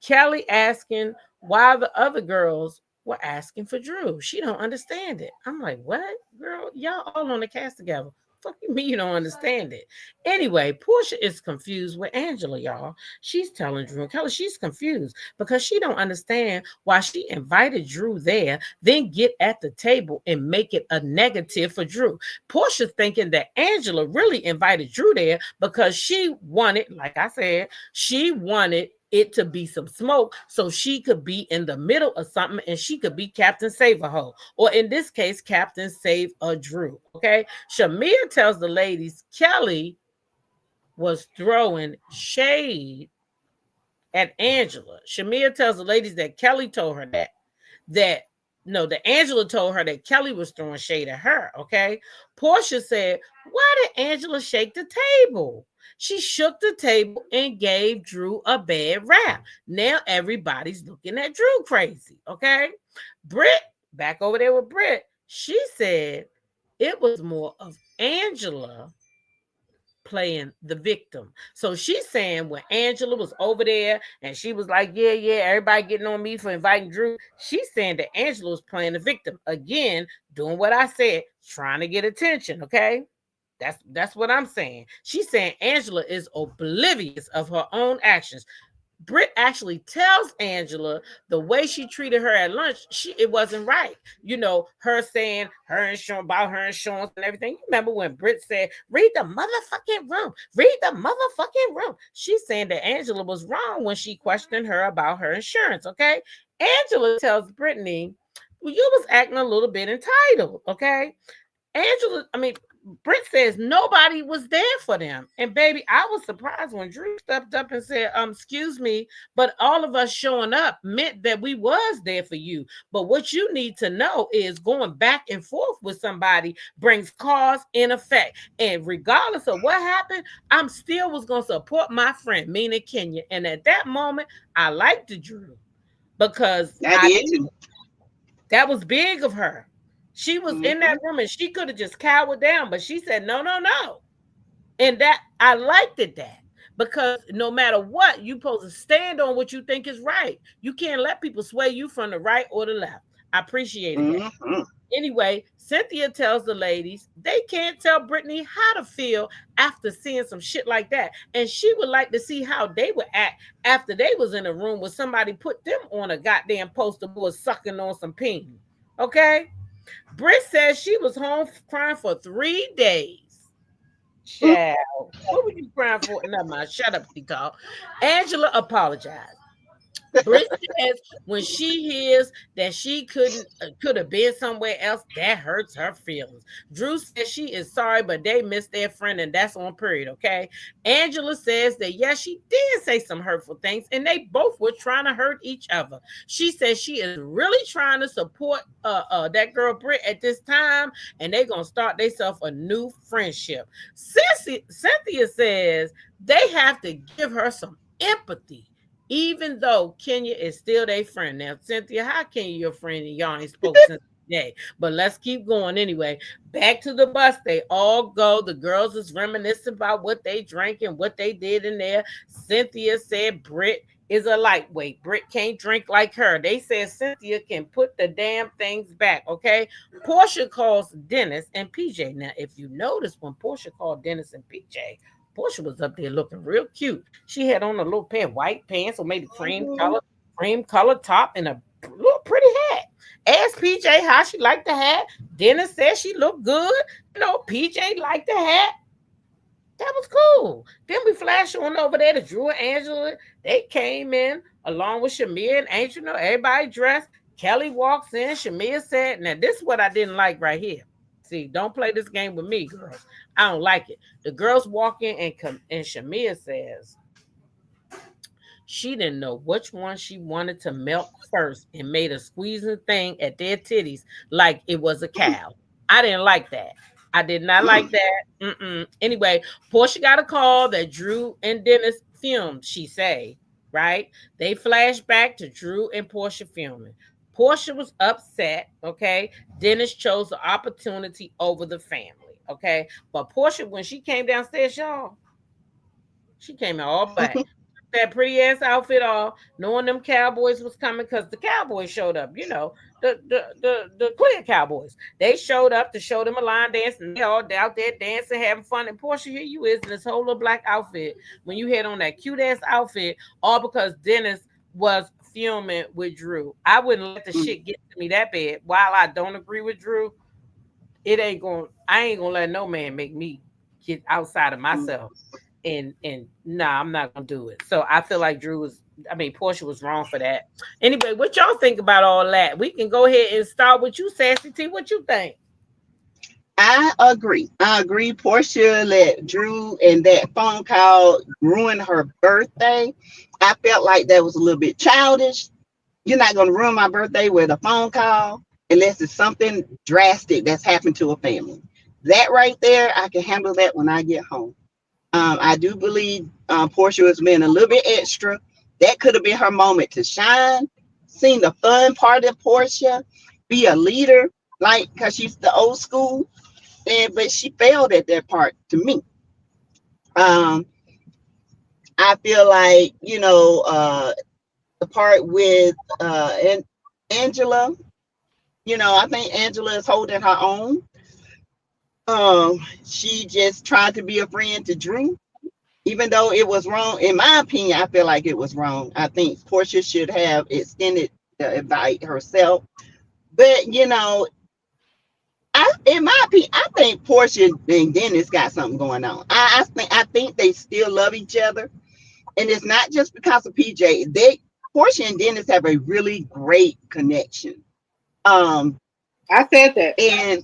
Kelly asking why the other girls were asking for Drew. She don't understand it. I'm like, what, girl? Y'all all on the cast together. Fuck me, you don't understand it. Anyway, Porsha is confused with Angela, y'all. She's telling Drew and Kelly she's confused because she don't understand why she invited Drew there, then get at the table and make it a negative for Drew. Porsha's thinking that Angela really invited Drew there because she wanted, like I said, she wanted it to be some smoke so she could be in the middle of something and she could be Captain Save-A-Ho, or in this case, Captain Save-A-Drew. Okay. Shamir tells the ladies Kelly was throwing shade at Angela. Shamir tells the ladies that Kelly told her that Angela told her that Kelly was throwing shade at her. Okay. Porsha said, why did Angela shake the table? She shook the table and gave Drew a bad rap. Now everybody's looking at Drew crazy. Okay. Britt, back over there with Britt. She said it was more of Angela playing the victim. So she's saying when Angela was over there and she was like, yeah, everybody getting on me for inviting Drew. She's saying that Angela was playing the victim. Again, doing what I said, trying to get attention, okay? That's what I'm saying. She's saying Angela is oblivious of her own actions. Britt actually tells Angela the way she treated her at lunch, it wasn't right. You know, her saying her insurance about her insurance and everything. You remember when Britt said, read the motherfucking room, read the motherfucking room. She's saying that Angela was wrong when she questioned her about her insurance, okay? Angela tells Brittany, well, you was acting a little bit entitled, okay? Britt says nobody was there for them. And baby, I was surprised when Drew stepped up and said, excuse me, but all of us showing up meant that we was there for you. But what you need to know is going back and forth with somebody brings cause in effect. And regardless of what happened, I'm still was going to support my friend, meaning Kenya. And at that moment, I liked the Drew because that was big of her. She was in that room and she could have just cowered down, but she said, no. And that I liked that because no matter what, you're supposed to stand on what you think is right. You can't let people sway you from the right or the left. I appreciated that. Anyway, Cynthia tells the ladies they can't tell Brittany how to feel after seeing some shit like that. And she would like to see how they would act after they was in a room where somebody put them on a goddamn poster who was sucking on some peen. Okay? Britt says she was home crying for 3 days. Child, what were you crying for? Never mind. Shut up, TeaTalk. Angela apologized. Britt says when she hears that she could have been somewhere else, that hurts her feelings. Drew says she is sorry, but they missed their friend, and that's on period, okay? Angela says that yes, she did say some hurtful things, and they both were trying to hurt each other. She says she is really trying to support that girl Britt at this time, and they're gonna start themselves a new friendship. Cynthia says they have to give her some empathy. Even though Kenya is still their friend. Now, Cynthia, how Kenya your friend and y'all ain't spoken since today? But let's keep going anyway. Back to the bus. They all go. The girls is reminiscing about what they drank and what they did in there. Cynthia said Britt is a lightweight. Britt can't drink like her. They said Cynthia can put the damn things back, okay? Porsha calls Dennis and PJ. Now, if you notice when Porsha called Dennis and PJ, Porsha was up there looking real cute. She had on a little pair of white pants or maybe cream color top and a little pretty hat. Asked PJ how she liked the hat. Dennis said she looked good. You know, PJ liked the hat. That was cool. Then we flashed on over there to Drew and Angela. They came in along with Shamia and Angel. You know, everybody dressed. Kelly walks in. Shamia said, now this is what I didn't like right here. See, don't play this game with me, girls. I don't like it. The girls walk in and Shamia says she didn't know which one she wanted to milk first and made a squeezing thing at their titties like it was a cow. I didn't like that. I did not like that. Anyway, Porsha got a call that Drew and Dennis filmed, she say, right? They flashed back to Drew and Porsha filming. Porsha was upset, okay? Dennis chose the opportunity over the family, okay? But Porsha, when she came downstairs, y'all, she came out all black. That pretty ass outfit off, knowing them Cowboys was coming because the Cowboys showed up, you know, the clear Cowboys. They showed up to show them a line dance, and they all out there dancing, having fun. And Porsha, here you is in this whole little black outfit when you had on that cute ass outfit, all because Dennis was filming with Drew. I wouldn't let the shit get to me that bad. While I don't agree with Drew, I ain't gonna let no man make me get outside of myself. And I'm not gonna do it. So I feel like Porsha was wrong for that. Anyway, what y'all think about all that? We can go ahead and start with you, Sassy T. What you think? I agree. Porsha let Drew and that phone call ruin her birthday. I felt like that was a little bit childish. You're not going to ruin my birthday with a phone call unless it's something drastic that's happened to a family. That right there, I can handle that when I get home. I do believe Porsha was being a little bit extra. That could have been her moment to shine, seen the fun part of Porsha, be a leader. like, because she's the old school, but she failed at that part to me. I feel like, the part with and Angela, I think Angela is holding her own. She just tried to be a friend to Drew, even though it was wrong. In my opinion, I feel like it was wrong. I think Porsha should have extended the invite herself. But in my opinion, I think Porsha and Dennis got something going on. I think they still love each other, and it's not just because of PJ. Porsha and Dennis have a really great connection. I said that, and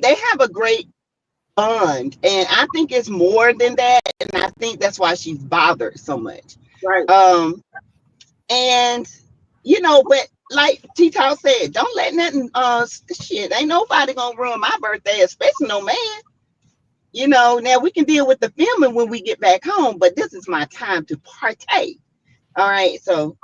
they have a great bond, and I think it's more than that, and I think that's why she's bothered so much. Right. And but like TeaTalk said, don't let nothing shit. Ain't nobody gonna ruin my birthday, especially no man. Now we can deal with the filming when we get back home, but this is my time to partake. All right, so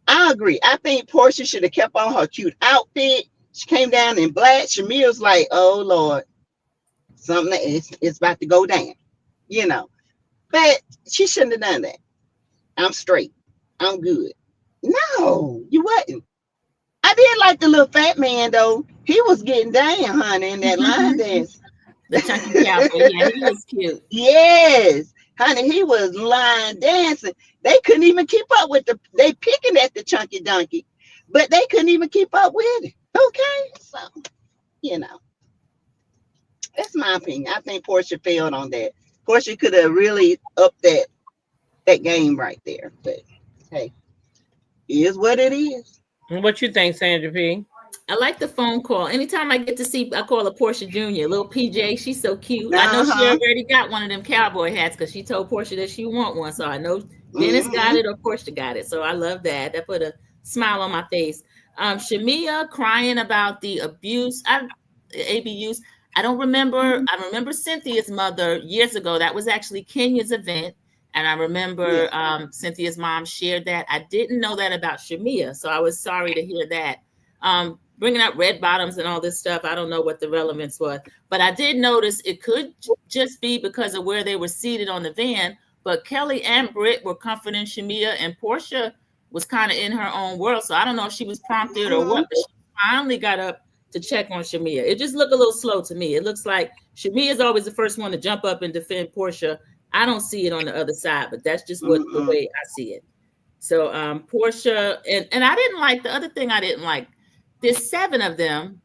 I agree. I think Porsha should have kept on her cute outfit. She came down in black. Shamir's like, oh Lord, something it's about to go down, But she shouldn't have done that. I'm straight. I'm good. No, you wasn't. I did like the little fat man though. He was getting down, honey, in that line dance. The chunky cowboy, yeah, he was cute. Yes, honey, he was line dancing. They couldn't even keep up with they picking at the chunky donkey, but they couldn't even keep up with it. Okay, so that's my opinion. I think Porsha failed on that. Porsha could have really upped that game right there, but hey, it is what it is. What you think, Sandra P? I like the phone call. Anytime I get to see, I call her Porsha Jr., little PJ. She's so cute. I know she already got one of them cowboy hats because she told Porsha that she want one. So I know Dennis got it or Porsha got it. So I love that. That put a smile on my face. Shamia crying about the abuse, ABUs. I don't remember. I remember Cynthia's mother years ago. That was actually Kenya's event. And I remember Cynthia's mom shared that. I didn't know that about Shamia. So I was sorry to hear that. Bringing up red bottoms and all this stuff, I don't know what the relevance was, but I did notice it could just be because of where they were seated on the van. But Kelly and Britt were comforting Shamia, and Porsha was kind of in her own world. So I don't know if she was prompted or what, but she finally got up to check on Shamia. It just looked a little slow to me. It looks like Shamia is always the first one to jump up and defend Porsha. I don't see it on the other side, but that's just the way I see it. So Porsha, and I didn't like, the other thing I didn't like, there's 7 of them.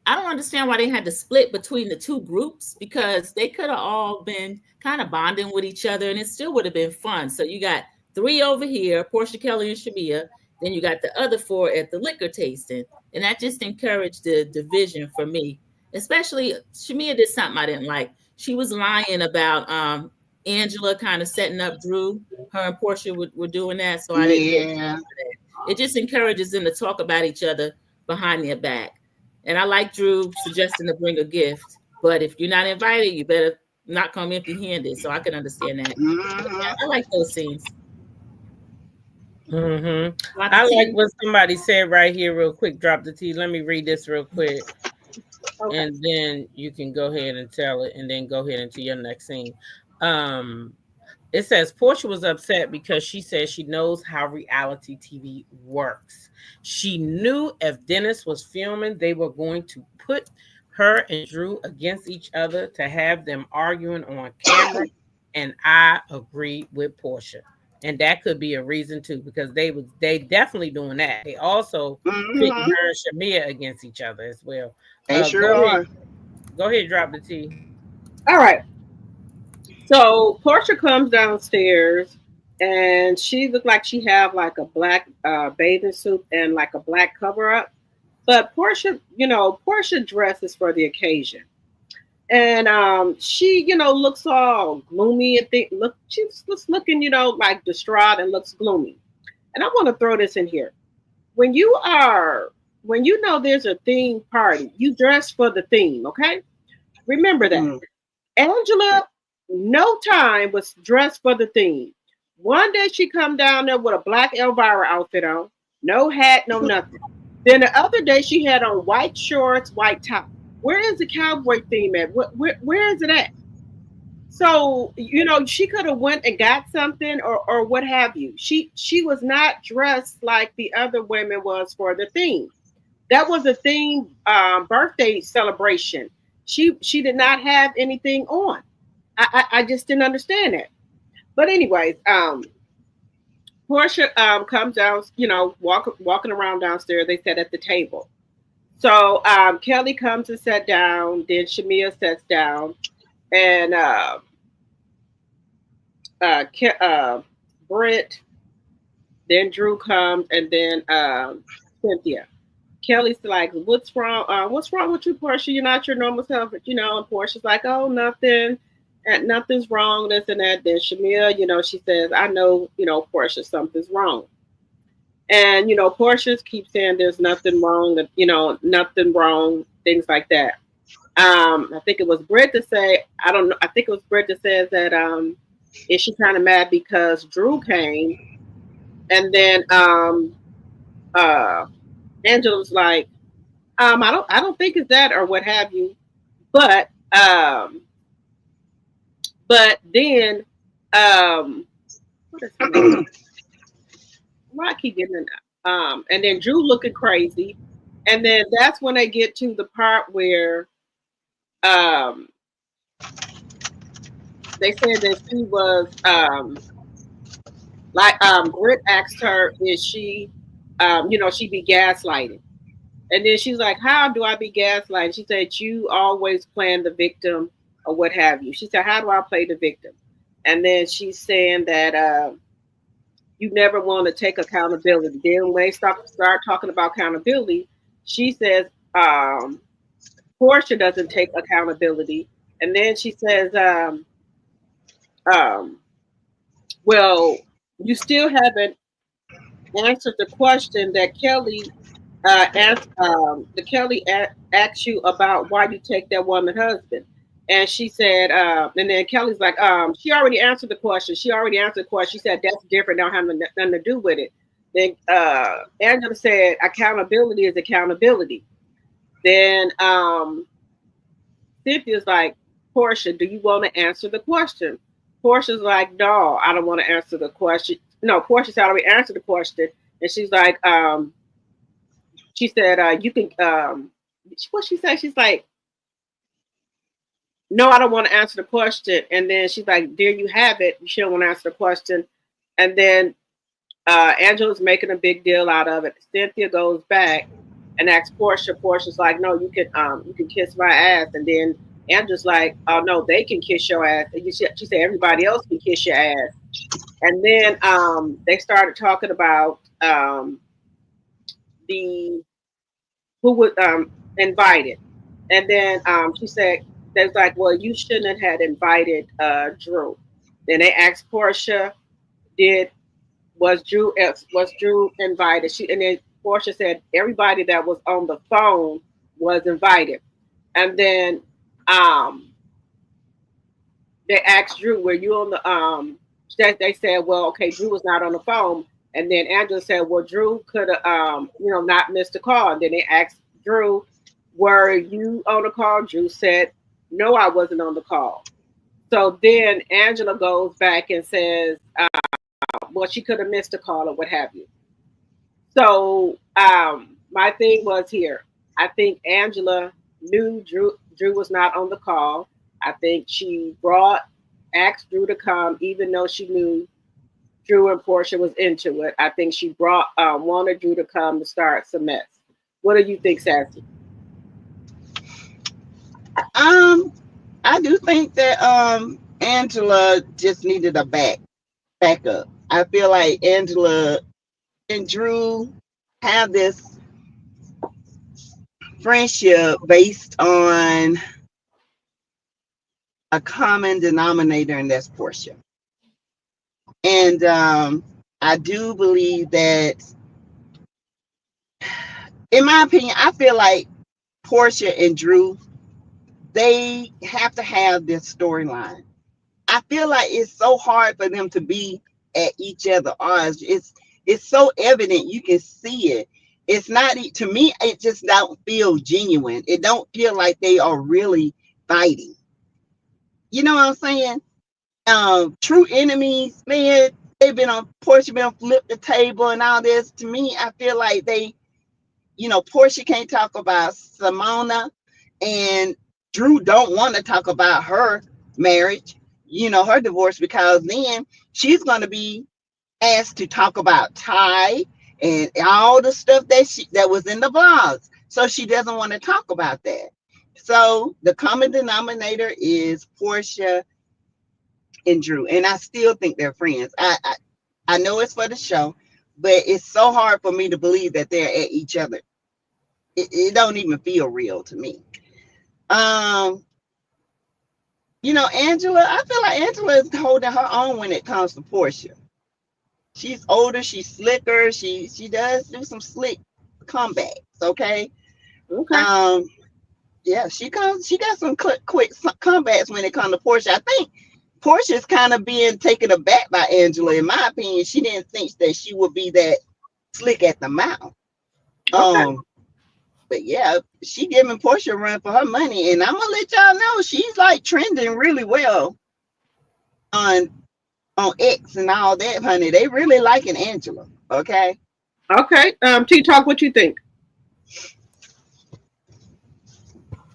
I don't understand why they had to split between the 2 groups, because they could have all been kind of bonding with each other and it still would have been fun. So you got 3 over here, Porsha, Kelly, and Shamia. Then you got the other 4 at the liquor tasting. And that just encouraged the division for me. Especially Shamia did something I didn't like. She was lying about Angela kind of setting up Drew. Her and Porsha were doing that. So I didn't like that. It just encourages them to talk about each other behind their back. And I like Drew suggesting to bring a gift, but if you're not invited, you better not come empty-handed. So I can understand that. I like those scenes. I like what somebody said right here real quick. Drop the T. Let me read this real quick. Okay. And then you can go ahead and tell it and then go ahead into your next scene. It says Porsha was upset because she says she knows how reality TV works. She knew if Dennis was filming, they were going to put her and Drew against each other to have them arguing on camera. And I agree with Porsha. And that could be a reason too, because they definitely doing that. They also putting her and Shamia against each other as well. They sure are. Go ahead, drop the T. All right. So Porsha comes downstairs and she looked like she have like a black bathing suit and like a black cover up. But Porsha, Porsha dresses for the occasion. And she, looks all gloomy and she's looking, like distraught and looks gloomy. And I want to throw this in here. When you know there's a theme party, you dress for the theme, okay? Remember that. Angela, no time was dressed for the theme. One day she come down there with a black Elvira outfit on, no hat, no nothing. Then the other day she had on white shorts, white top. Where is the cowboy theme at? Where is it at? So, you know, she could have went and got something or what have you. She was not dressed like the other women was for the theme. That was a theme birthday celebration. She did not have anything on. I just didn't understand it. But anyways, Porsha comes down, you know, walking around downstairs. They sat at the table. So Kelly comes and sat down. Then Shamia sits down, and Brent. Then Drew comes, and then Cynthia. Kelly's like, "What's wrong? What's wrong with you, Porsha? You're not your normal self, you know." And Portia's like, "Oh, nothing. And nothing's wrong, this and that." Then Shamia, you know, she says, "I know, you know, Porsha, something's wrong." And, you know, Porsche keeps saying there's nothing wrong, you know, nothing wrong, things like that. I think it was Britt to say, I don't know, I think it was Britt that says that is she kind of mad because Drew came? And then Angela's like, I don't think it's that or what have you. But then what is her name? Why I keep getting that? And then Drew looking crazy. And then that's when they get to the part where they said that she was Britt asked her, is she you know, she be gaslighting. And then she's like, how do I be gaslighting? She said, you always playing the victim or what have you. She said, how do I play the victim? And then she's saying that you never want to take accountability. Then when they start talking about accountability, she says Porsha doesn't take accountability. And then she says, well, you still haven't answered the question that Kelly asked you about why you take that woman husband. And she said, and then Kelly's like, she already answered the question. She said, that's different. Don't have nothing to do with it. Then Angela said, accountability is accountability. Then Cynthia's like, Porsha, do you want to answer the question? Portia's like, no, I don't want to answer the question. No, Portia's already answered the question. And she's like, she said, you can, what she said? She's like, no, I don't want to answer the question. And then she's like, there you have it. She don't want to answer the question. And then Angela's making a big deal out of it. Cynthia goes back and asks Porsha. Portia's like, no, you can kiss my ass. And then Angela's like, oh no, they can kiss your ass. And she said everybody else can kiss your ass. And then they started talking about who was invited. And then she said, they was like, well, you shouldn't have had invited Drew. Then they asked Porsha, was Drew invited? And then Porsha said everybody that was on the phone was invited. And then they asked Drew, were you on the they said, well, okay, Drew was not on the phone. And then Angela said, well, Drew could have not missed a call. And then they asked Drew, were you on the call? Drew said, no, I wasn't on the call. So then Angela goes back and says, well, she could have missed a call or what have you. So my thing was here. I think Angela knew Drew was not on the call. I think she asked Drew to come, even though she knew Drew and Porsha was into it. I think she wanted Drew to come to start some mess. What do you think, Sassy? I do think that Angela just needed a backup. I feel like Angela and Drew have this friendship based on a common denominator, and that's Porsha. And I do believe that, in my opinion, I feel like Porsha and Drew, they have to have this storyline. I feel like it's so hard for them to be at each other's odds. It's so evident, you can see it. it's not, to me, it just don't feel genuine. It don't feel like they are really fighting. You know what I'm saying? True enemies, man, they've been on Porsha, been on flip the table and all this. To me, I feel like they, Porsha can't talk about Simona, and Drew don't want to talk about her marriage, her divorce, because then she's going to be asked to talk about Ty and all the stuff that was in the blogs. So she doesn't want to talk about that. So the common denominator is Porsha and Drew, and I still think they're friends. I know it's for the show, but it's so hard for me to believe that they're at each other. It don't even feel real to me. Angela, I feel like Angela is holding her own when it comes to Porsha. She's older, she's slicker, she does do some slick comebacks, okay? Okay. Yeah, she got some quick comebacks when it comes to Porsha. I think Portia's kind of being taken aback by Angela, in my opinion. She didn't think that she would be that slick at the mouth. Okay. But yeah, she giving Porsha a run for her money, and I'm gonna let y'all know she's like trending really well on X and all that, honey. They really liking Angela. Okay. Okay. TeaTalk, what you think?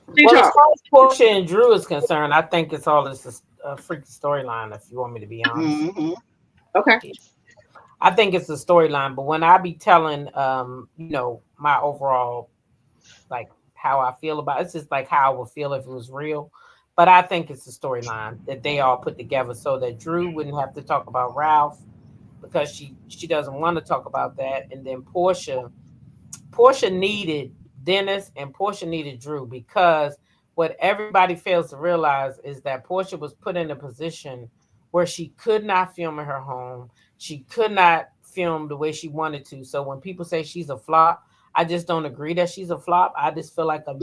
Well, as far as Porsha and Drew is concerned, I think it's all this freaky storyline, if you want me to be honest. Mm-hmm. Okay. I think it's a storyline, but when I be telling my overall, like, how I feel about it, it's just like how I would feel if it was real. But I think it's a storyline that they all put together so that Drew wouldn't have to talk about Ralph, because she doesn't want to talk about that. And then Porsha needed Dennis and Porsha needed Drew, because what everybody fails to realize is that Porsha was put in a position where she could not film in her home. She could not film the way she wanted to. So when people say she's a flop, I just don't agree that she's a flop. I just feel like a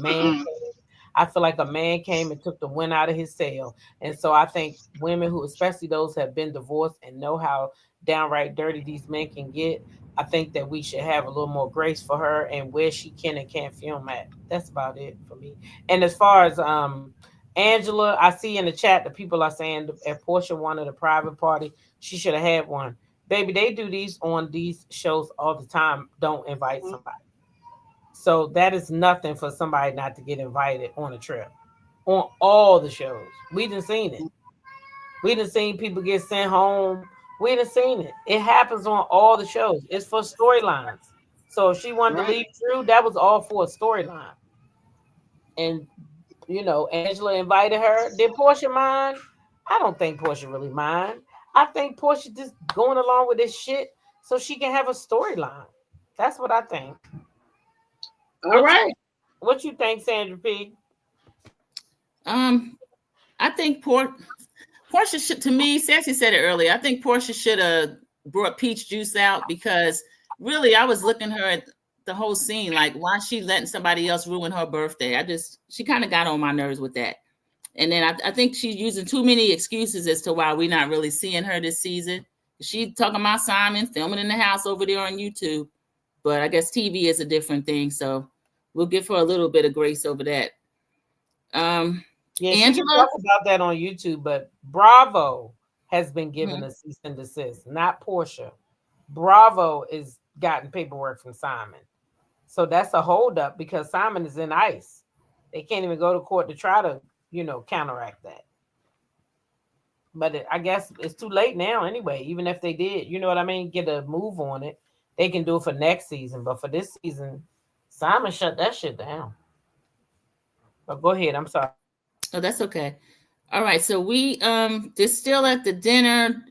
man came and took the wind out of his sail. And so I think women who, especially those who have been divorced and know how downright dirty these men can get, I think that we should have a little more grace for her and where she can and can't film at. That's about it for me. And as far as Angela, I see in the chat that people are saying if Porsha wanted a private party, she should have had one. Baby, they do these on these shows all the time. Don't invite somebody. So that is nothing for somebody not to get invited on a trip. On all the shows. We done seen it. We done seen people get sent home. We done seen it. It happens on all the shows. It's for storylines. So if she wanted to leave Drew, that was all for a storyline. And, Angela invited her. Did Porsha mind? I don't think Porsha really mind. I think Porsha just going along with this shit so she can have a storyline. That's what I think. All right. What you think, Sandra P? I think Porsha should, to me, Sassy said it earlier, I think Porsha should have brought peach juice out, because really I was looking her at the whole scene, like, why she letting somebody else ruin her birthday? She kind of got on my nerves with that. And then I think she's using too many excuses as to why we're not really seeing her this season. She talking about Simon filming in the house over there on YouTube, but I guess TV is a different thing. So we'll give her a little bit of grace over that. Yeah, Angela, she can talk about that on YouTube, but Bravo has been given a cease and desist, not Porsha. Bravo is gotten paperwork from Simon. So that's a holdup, because Simon is in ICE. They can't even go to court to try to, counteract that. But I guess it's too late now anyway. Even if they did, you know what I mean, get a move on it, they can do it for next season. But for this season, Simon shut that shit down. But go ahead. I'm sorry. Oh, that's okay. All right. So we they're still at the dinner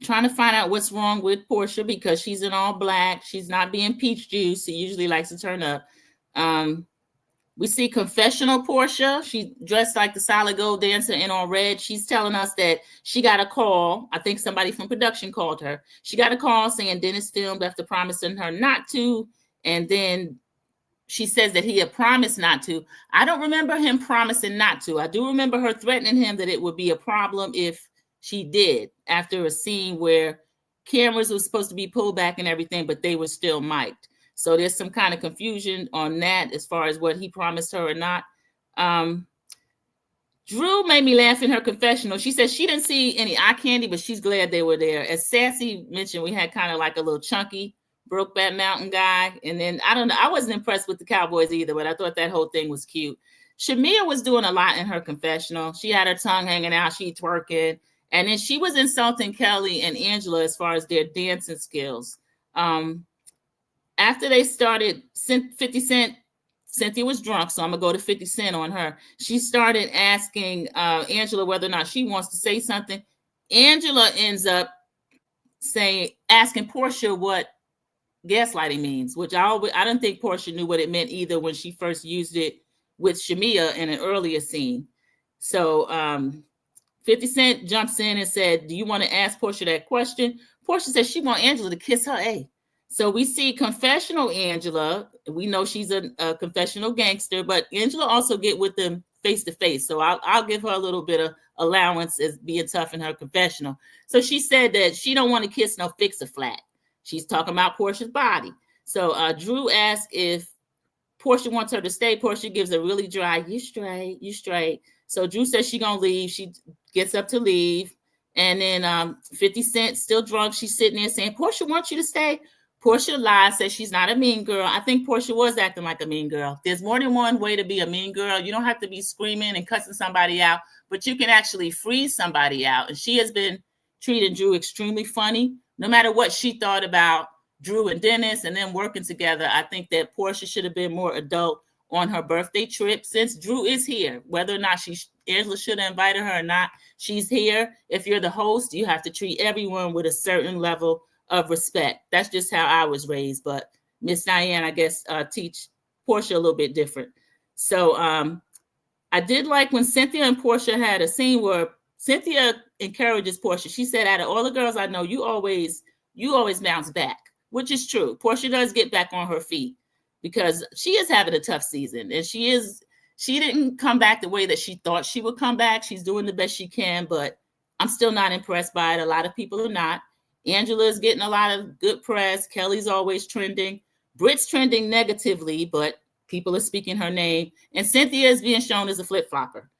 trying to find out what's wrong with Porsha, because she's in all black. She's not being peach juice. She usually likes to turn up. We see confessional Porsha. She dressed like the solid gold dancer in all red. She's telling us that she got a call. I think somebody from production called her. She got a call saying Dennis filmed after promising her not to. And then she says that he had promised not to. I don't remember him promising not to. I do remember her threatening him that it would be a problem if she did, after a scene where cameras were supposed to be pulled back and everything, but they were still mic'd. So there's some kind of confusion on that as far as what he promised her or not. Drew made me laugh in her confessional. She said she didn't see any eye candy, but she's glad they were there. As Sassy mentioned, we had kind of like a little chunky Brokeback Mountain guy. And then, I don't know, I wasn't impressed with the Cowboys either, but I thought that whole thing was cute. Shamia was doing a lot in her confessional. She had her tongue hanging out. She twerking. And then she was insulting Kelly and Angela as far as their dancing skills. After they started, 50 Cent, Cynthia was drunk, so I'm going to go to 50 Cent on her. She started asking Angela whether or not she wants to say something. Angela ends up asking Porsha what gaslighting means, which I don't think Porsha knew what it meant either when she first used it with Shamia in an earlier scene. So 50 Cent jumps in and said, do you want to ask Porsha that question? Porsha said she wants Angela to kiss her A. So we see confessional Angela. We know she's a confessional gangster, but Angela also get with them face to face. So I'll give her a little bit of allowance as being tough in her confessional. So she said that she don't want to kiss no fixer flat. She's talking about Porsha's body. So Drew asked if Porsha wants her to stay. Porsha gives a really dry, you straight. So Drew says she gonna leave. She gets up to leave. And then 50 Cent, still drunk, she's sitting there saying, Porsha wants you to stay. Porsha lies, says she's not a mean girl. I think Porsha was acting like a mean girl. There's more than one way to be a mean girl. You don't have to be screaming and cussing somebody out, but you can actually freeze somebody out. And she has been treating Drew extremely funny. No matter what she thought about Drew and Dennis and them working together, I think that Porsha should have been more adult on her birthday trip. Since Drew is here, whether or not Angela should have invited her or not, she's here. If you're the host, you have to treat everyone with a certain level of respect. That's just how I was raised. But Miss Diane, I guess, teach Porsha a little bit different. So I did like when Cynthia and Porsha had a scene where Cynthia encourages Porsha. She said, out of all the girls I know, you always bounce back, which is true. Porsha does get back on her feet because she is having a tough season, and she didn't come back the way that she thought she would come back. She's doing the best she can, but I'm still not impressed by it. A lot of people are not. Angela is getting a lot of good press. Kelly's always trending. Britt's trending negatively, but people are speaking her name. And Cynthia is being shown as a flip-flopper.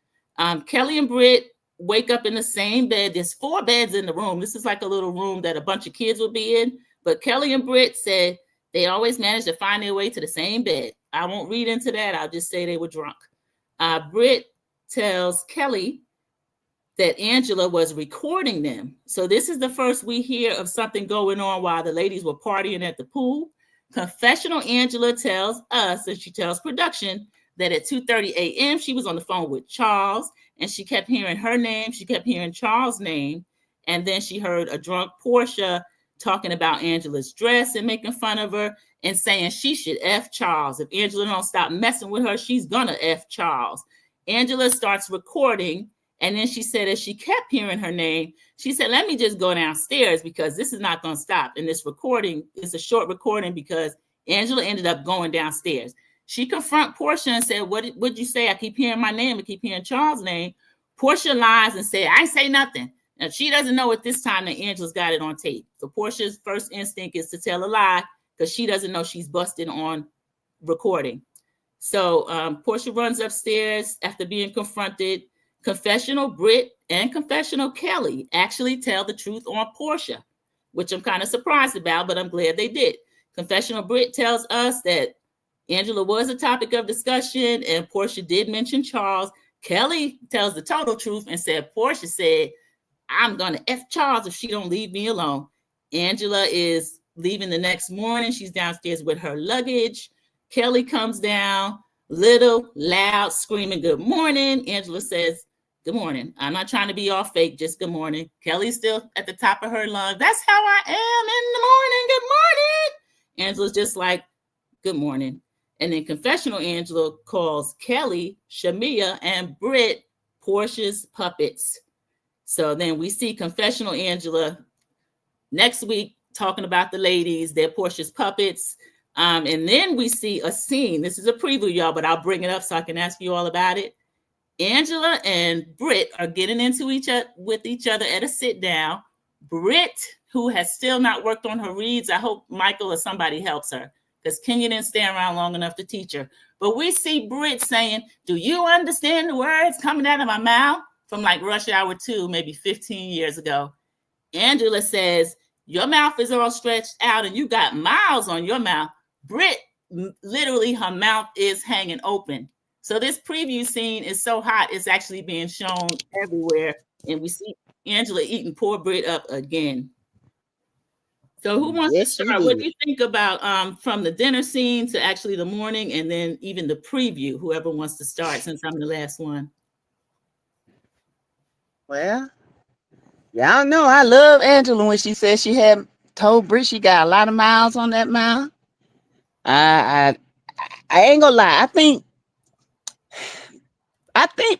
Kelly and Britt wake up in the same bed. There's 4 beds in the room. This is like a little room that a bunch of kids will be in. But Kelly and Britt said they always managed to find their way to the same bed. I won't read into that. I'll just say they were drunk. Britt tells Kelly that Angela was recording them. So this is the first we hear of something going on while the ladies were partying at the pool. Confessional Angela tells us, and she tells production, that at 2:30 a.m. she was on the phone with Charles, and she kept hearing her name. She kept hearing Charles' name. And then she heard a drunk Porsha talking about Angela's dress and making fun of her and saying she should F Charles. If Angela don't stop messing with her, she's gonna F Charles. Angela starts recording. And then she said, as she kept hearing her name, she said, let me just go downstairs because this is not going to stop. And this recording is a short recording because Angela ended up going downstairs. She confronted Porsha and said, what'd you say? I keep hearing my name. I keep hearing Charles' name. Porsha lies and said, I ain't say nothing. Now, she doesn't know at this time that Angela's got it on tape. So Portia's first instinct is to tell a lie because she doesn't know she's busted on recording. So Porsha runs upstairs after being confronted. Confessional Britt and confessional Kelly actually tell the truth on Porsha, which I'm kind of surprised about, but I'm glad they did. Confessional Britt tells us that Angela was a topic of discussion and Porsha did mention Charles. Kelly tells the total truth and said, Porsha said, I'm going to F Charles if she don't leave me alone. Angela is leaving the next morning. She's downstairs with her luggage. Kelly comes down, little, loud, screaming, good morning. Angela says, good morning. I'm not trying to be all fake, just good morning. Kelly's still at the top of her lungs. That's how I am in the morning. Good morning. Angela's just like, good morning. And then confessional Angela calls Kelly, Shamia, and Britt Porsha's puppets. So then we see confessional Angela next week talking about the ladies, they're Porsha's puppets. And then we see a scene. This is a preview, y'all, but I'll bring it up so I can ask you all about it. Angela and Britt are getting into each other at a sit down. Britt, who has still not worked on her reads, I hope Michael or somebody helps her because Kenya didn't stay around long enough to teach her. But we see Britt saying, "Do you understand the words coming out of my mouth?" From like Rush Hour 2, maybe 15 years ago. Angela says, "Your mouth is all stretched out and you got miles on your mouth." Britt, literally, her mouth is hanging open. So this preview scene is so hot, it's actually being shown everywhere. And we see Angela eating poor Britt up again. So who wants to start? What do you think about from the dinner scene to actually the morning and then even the preview? Whoever wants to start, since I'm the last one. Well, y'all know I love Angela when she said she had told Britt she got a lot of miles on that mouth. I ain't gonna lie. I think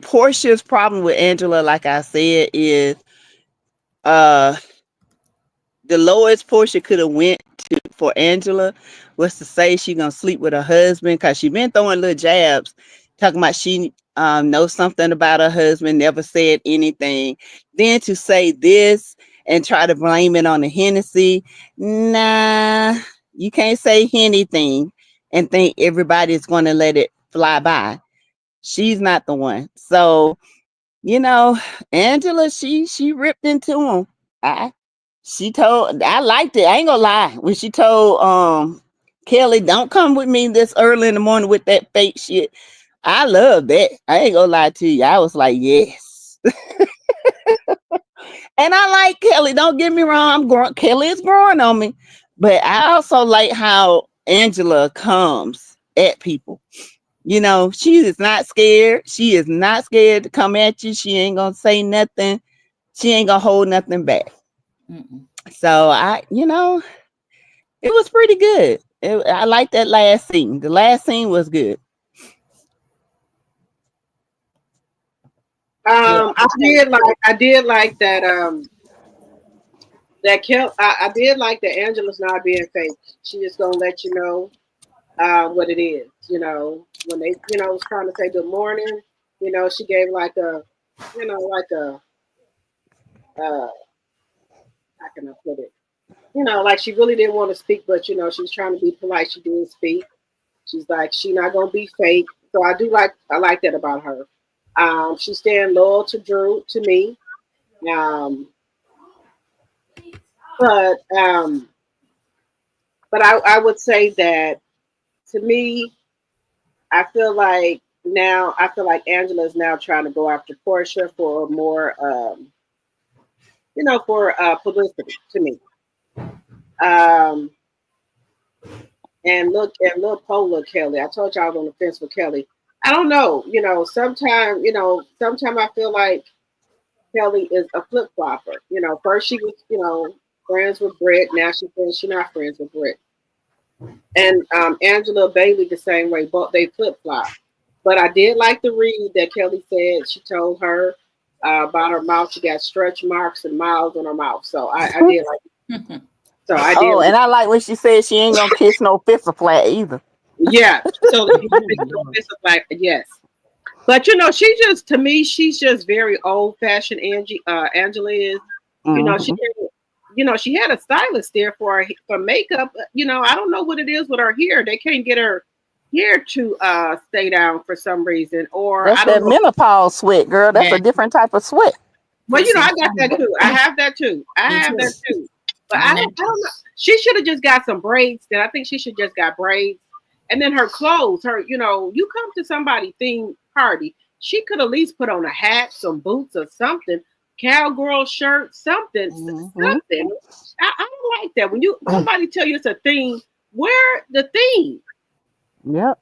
Porsha's problem with Angela, like I said, is the lowest Porsha could have went to for Angela was to say she gonna sleep with her husband, because she been throwing little jabs talking about she knows something about her husband, never said anything. Then to say this and try to blame it on the Hennessy, nah, you can't say anything and think everybody's going to let it fly by. She's not the one. So, you know, Angela, she ripped into him. I liked it. I ain't gonna lie. When she told Kelly, "Don't come with me this early in the morning with that fake shit," I love that. I ain't gonna lie to you. I was like, yes. And I like Kelly. Don't get me wrong. Kelly is growing on me. But I also like how Angela comes at people. You know, she is not scared. She is not scared to come at you. She ain't gonna say nothing. She ain't gonna hold nothing back. So it was pretty good. I like that last scene. The last scene was good. I did like that. I did like that Angela's not being fake. She just gonna let you know what it is. You know, when they was trying to say good morning. You know, she gave like a how can I put it? You know, like she really didn't want to speak, but she was trying to be polite. She did speak. She's like, she not gonna be fake. So I like that about her. She's staying loyal to Drew, to me. But I would say that, to me, I feel like Angela is now trying to go after Porsha for more, for publicity, to me. And look Pola Kelly. I told you I was on the fence with Kelly. I don't know. Sometimes I feel like Kelly is a flip flopper. First she was, friends with Britt. Now she says she's not friends with Britt. And Angela Bailey the same way. Both they flip flop. But I did like the read that Kelly said. She told her about her mouth. She got stretch marks and miles on her mouth. So I did like it. So I did. And I like when she said she ain't gonna kiss no fist flat either. Yeah. So yes. But to me, she's just very old fashioned. Angela is. She had a stylist there for makeup. I don't know what it is with her hair. They can't get her hair to stay down for some reason. Or that's that menopause sweat, girl. That's a different type of sweat. Well, I got that too. I have that too. But I don't know. She should have just got some braids. Then I think she should just got braids. And then her clothes, you come to somebody theme party. She could at least put on a hat, some boots, or something. Cowgirl shirt, something. I don't like that. When somebody tell you it's a theme, wear the theme. Yep.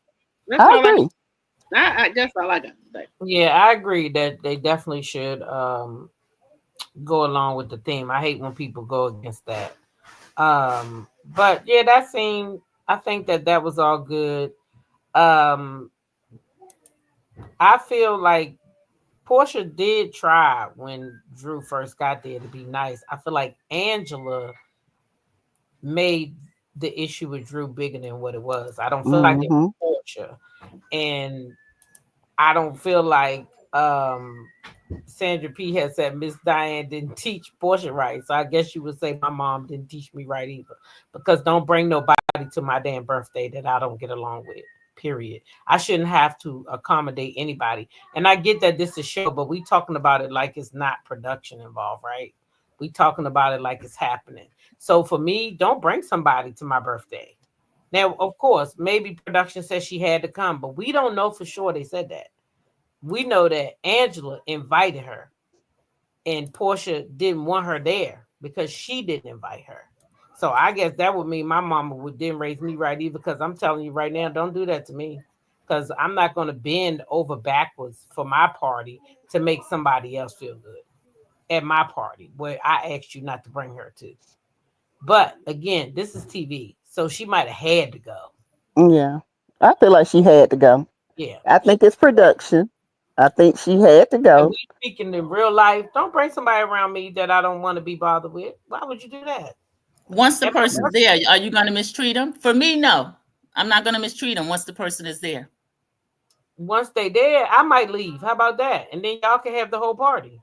I agree. That's all I got to say. Yeah, I agree that they definitely should go along with the theme. I hate when people go against that. But yeah, that scene, I think that was all good. I feel like Porsha did try when Drew first got there to be nice. I feel like Angela made the issue with Drew bigger than what it was. I don't feel like it was Porsha. And I don't feel like Sandra P has said Miss Diane didn't teach Porsha right. So I guess you would say my mom didn't teach me right either. Because don't bring nobody to my damn birthday that I don't get along with. Period. I shouldn't have to accommodate anybody. And I get that this is a show, but we talking about it like it's not production involved, right? We talking about it like it's happening. So for me, don't bring somebody to my birthday. Now, of course, maybe production says she had to come, but we don't know for sure they said that. We know that Angela invited her and Porsha didn't want her there because she didn't invite her. So I guess that would mean my mama didn't raise me right either, because I'm telling you right now, don't do that to me, because I'm not going to bend over backwards for my party to make somebody else feel good at my party where I asked you not to bring her to. But again, this is TV, so she might have had to go. Yeah, I feel like she had to go. Yeah, I think it's production. I think she had to and go. we speaking in real life. Don't bring somebody around me that I don't want to be bothered with. Why would you do that? Once the At my person's birthday? there, are you going to mistreat them? For me, no. I'm not going to mistreat them once the person is there. Once they there, I might leave. How about that? And then y'all can have the whole party.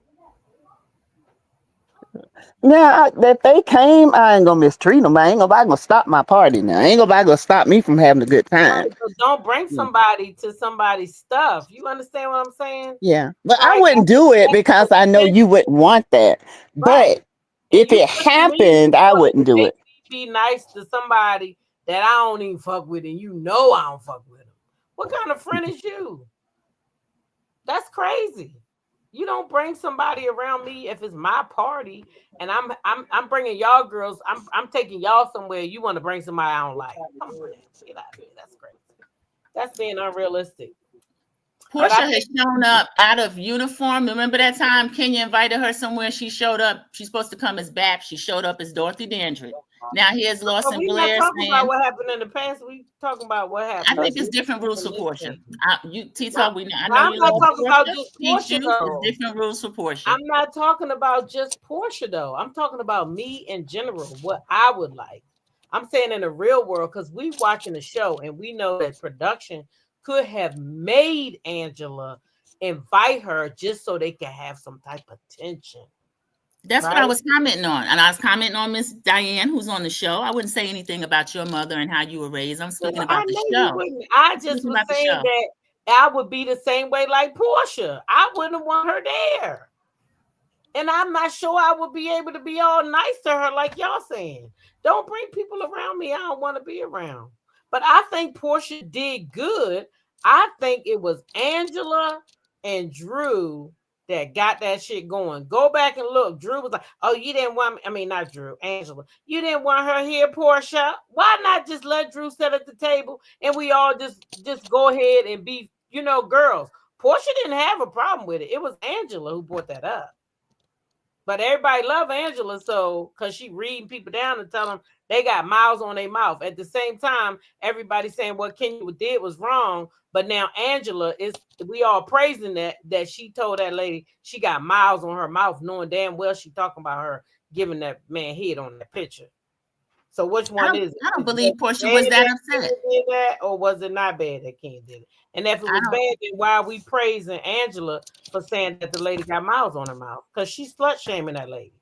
Yeah, if they came, I ain't gonna mistreat them. I ain't nobody gonna stop my party now. Ain't nobody gonna stop me from having a good time. Right, so don't bring somebody to somebody's stuff. You understand what I'm saying? Yeah, but Like, I wouldn't do it because I know you wouldn't want that. right. But And if you it pushing me happened, I wouldn't to do make it. me be nice to somebody that I don't even fuck with, and you know I don't fuck with them. What kind of friend is you? That's crazy. You don't bring somebody around me if it's my party, and I'm bringing y'all girls. I'm taking y'all somewhere. You want to bring somebody I don't like? Come on, get out of here. That's crazy. That's being unrealistic. But Porsha has shown up out of uniform. Remember that time Kenya invited her somewhere? She showed up. She's supposed to come as BAP. She showed up as Dorothy Dandridge. Now here's Lawson we're not Blair talking saying, about what happened in the past. We talking about what happened. I think it's different rules for Porsha. TeaTalk, I know I'm you not love talking about Porsha. just Teach Porsha you. though. It's different rules for Porsha. I'm not talking about just Porsha though. I'm talking about me in general, what I would like. I'm saying in the real world, because we watching the show and we know that production could have made Angela invite her just so they can have some type of tension. That's what I was commenting on. And I was commenting on Miss Diane, who's on the show. I wouldn't say anything about your mother and how you were raised. I'm speaking about the show. I just was saying that I would be the same way like Porsha. I wouldn't want her there. And I'm not sure I would be able to be all nice to her like y'all saying. Don't bring people around me I don't want to be around. But I think Porsha did good. I think it was Angela and Drew that got that shit going. Go back and look. Drew was like, oh, you didn't want me. I mean, not Drew, Angela. You didn't want her here, Porsha. Why not just let Drew sit at the table and we all just go ahead and be, girls. Porsha didn't have a problem with it. It was Angela who brought that up. But everybody love Angela, so because she reading people down and telling them they got miles on their mouth. At the same time, everybody saying what Kenya did was wrong. But now Angela we all praising that she told that lady she got miles on her mouth, knowing damn well she talking about her giving that man head on that picture. So which one is it? I don't believe Porsha was that upset. Did that, or was it not bad that Kenya did it? And if it was bad, then why are we praising Angela for saying that the lady got miles on her mouth? Because she's slut shaming that lady.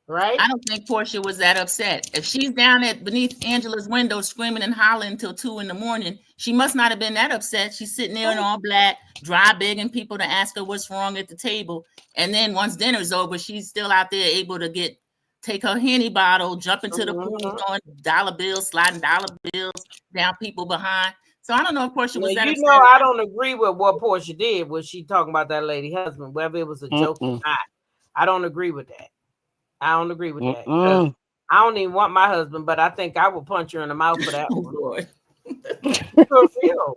Right? I don't think Porsha was that upset. If she's down beneath Angela's window screaming and hollering until 2 a.m, she must not have been that upset. She's sitting there in all black, dry begging people to ask her what's wrong at the table. And then once dinner's over, she's still out there able to take her Henny bottle, jump into the pool, throwing dollar bills, sliding dollar bills down people behind. So I don't know if Porsha was that upset. I don't agree with what Porsha did. Was she talking about that lady husband, whether it was a joke or not? I don't agree with that. I don't agree with that. I don't even want my husband, but I think I would punch her in the mouth for that one. For real.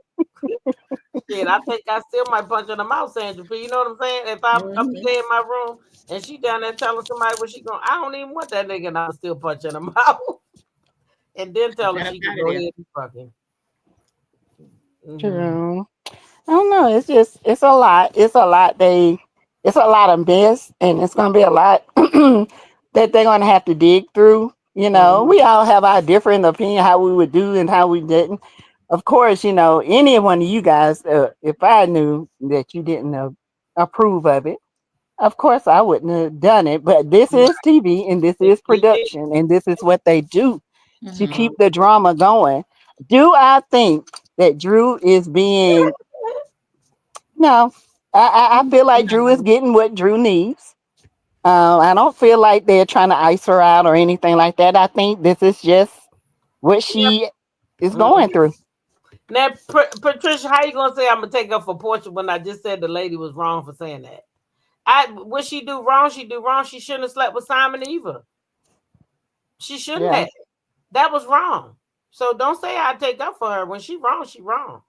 Shit, I think I still might punch her in the mouth, Sandra. You know what I'm saying? If I'm up there in my room and she down there telling somebody what she going, I don't even want that nigga, and I'll still punch her in the mouth. And then tell her she can go ahead and fucking. True. I don't know. It's a lot. It's a lot. It's a lot of mess, and it's gonna be a lot that they're gonna have to dig through. We all have our different opinion how we would do and how we didn't. Of course, any one of you guys, if I knew that you didn't approve of it. Of course, I wouldn't have done it, but this is TV and this is production and this is what they do to keep the drama going. Do I think that Drew is being? No, I feel like Drew is getting what Drew needs. I don't feel like they're trying to ice her out or anything like that. I think this is just what she is going through. Now, Patricia, how you gonna say I'm gonna take up for Porsha when I just said the lady was wrong for saying that? What she do wrong? She do wrong. She shouldn't have slept with Simon either. She shouldn't have. That was wrong. So don't say I take up for her when she wrong. She wrong.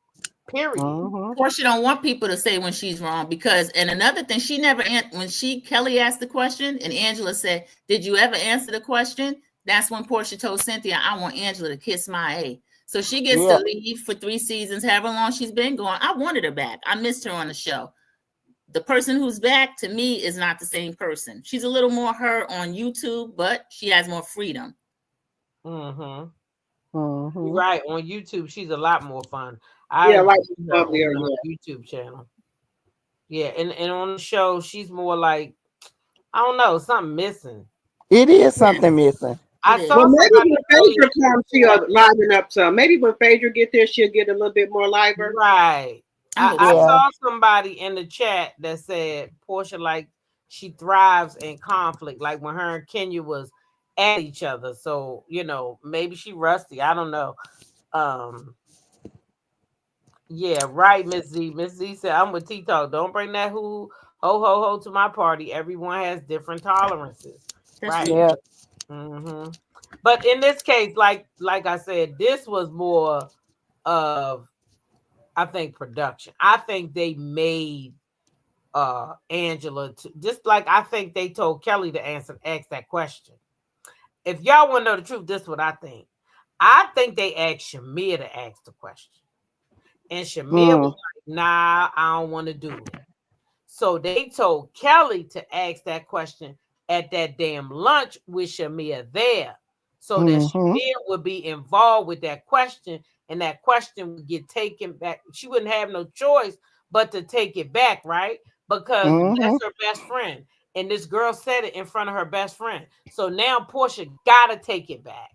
Period. Porsha don't want people to say when she's wrong because, and another thing, she never when Kelly asked the question and Angela said, "Did you ever answer the question?" That's when Porsha told Cynthia, "I want Angela to kiss my A." So she gets to leave for 3 seasons, however long she's been going. I wanted her back. I missed her on the show. The person who's back to me is not the same person. She's a little more her on YouTube, but she has more freedom. Right. On YouTube, she's a lot more fun. Like on the YouTube channel. Yeah, and on the show, she's more like, I don't know, something missing. It is something missing. I saw maybe when Phaedra comes, she'll liven up some. Maybe when Phaedra get there, she'll get a little bit more liver. Right. I saw somebody in the chat that said Porsha, like, she thrives in conflict, like when her and Kenya was at each other. So, maybe she rusty. I don't know. Yeah, right, Miss Z. Miss Z said, I'm with TeaTalk. Don't bring that ho to my party. Everyone has different tolerances. Right. Yeah. But in this case, like I said, this was more of, I think, production. I think they made Angela just like I think they told Kelly to ask that question. If y'all want to know the truth, this is what I think. I think they asked Shamir to ask the question. And Shamir was like, nah, I don't want to do it. So they told Kelly to ask that question at that damn lunch with Shamir there. So that Shamir would be involved with that question and that question would get taken back. She wouldn't have no choice but to take it back, right? Because that's her best friend. And this girl said it in front of her best friend. So now Porsha gotta take it back.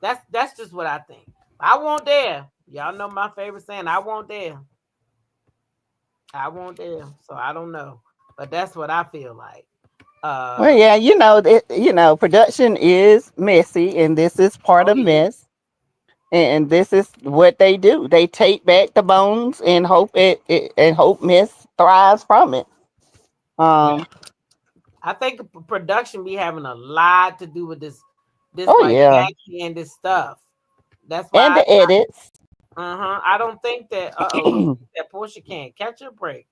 That's just what I think. I won't dare. Y'all know my favorite saying, I won't dare. I won't dare. So I don't know. But that's what I feel like. Well, yeah, production is messy, and this is part of mess. And this is what they do. They take back the bones and hope hope mess thrives from it. I think production be having a lot to do with this backhanded stuff. That's why the edits. I don't think that that Porsha can't catch a break.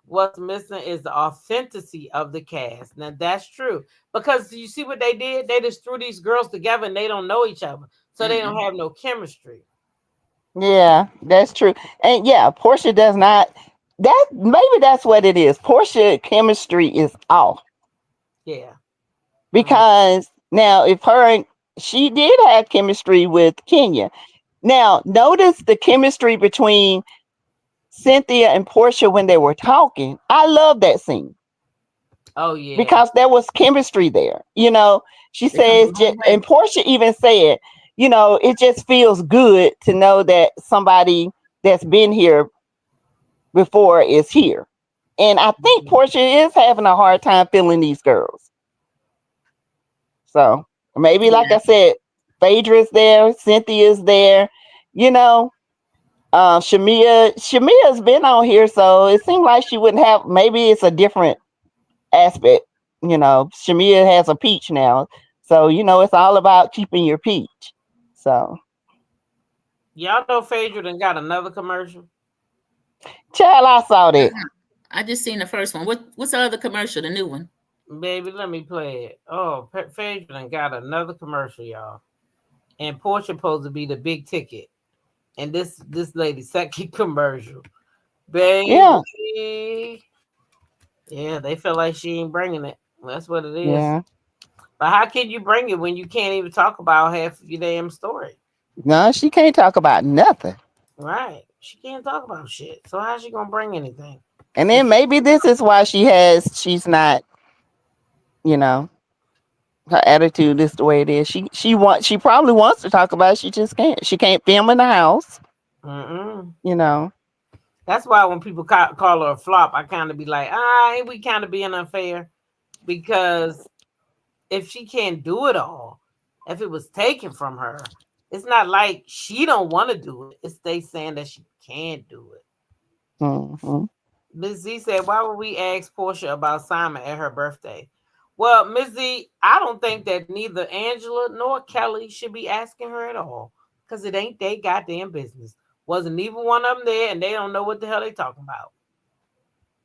What's missing is the authenticity of the cast. Now that's true because you see what they did? They just threw these girls together and they don't know each other, so they don't have no chemistry. Yeah, that's true. And yeah, Porsha does not. Maybe that's what it is. Porsha chemistry is off. Yeah. Because now, she did have chemistry with Kenya. Now, notice the chemistry between Cynthia and Porsha when they were talking. I love that scene. Oh yeah. Because there was chemistry there. She says, and Porsha even said, it just feels good to know that somebody that's been here before is here. And I think Porsha is having a hard time feeling these girls. So maybe, like I said, Phaedra's there, Cynthia's there, Shamia's been on here, so it seemed like she wouldn't have. Maybe it's a different aspect. Shamia has a peach now, so it's all about keeping your peach. So y'all know Phaedra done got another commercial. Child, I saw that. I just seen the first one. What's the other commercial? The new one? Baby, let me play it. Oh, Phaedra done got another commercial, y'all. And Porsha supposed to be the big ticket. And this lady's second commercial. Baby. Yeah, they feel like she ain't bringing it. That's what it is. Yeah. But how can you bring it when you can't even talk about half your damn story? No, she can't talk about nothing. Right. She can't talk about shit. So how's she gonna bring anything? And then maybe this is why she's not, you know, her attitude is the way it is. She probably wants to talk about it. She just can't. She can't film in the house. You know. That's why when people call her a flop, I kind of be like, ain't we kind of being unfair? Because if she can't do it all, if it was taken from her, it's not like she don't want to do it. It's they saying that she can't do it. Ms. Z said, why would we ask Porsha about Simon at her birthday? Well, Ms. Z, I don't think that neither Angela nor Kelly should be asking her at all, because it ain't they goddamn business. Wasn't even one of them there, and they don't know what the hell they talking about.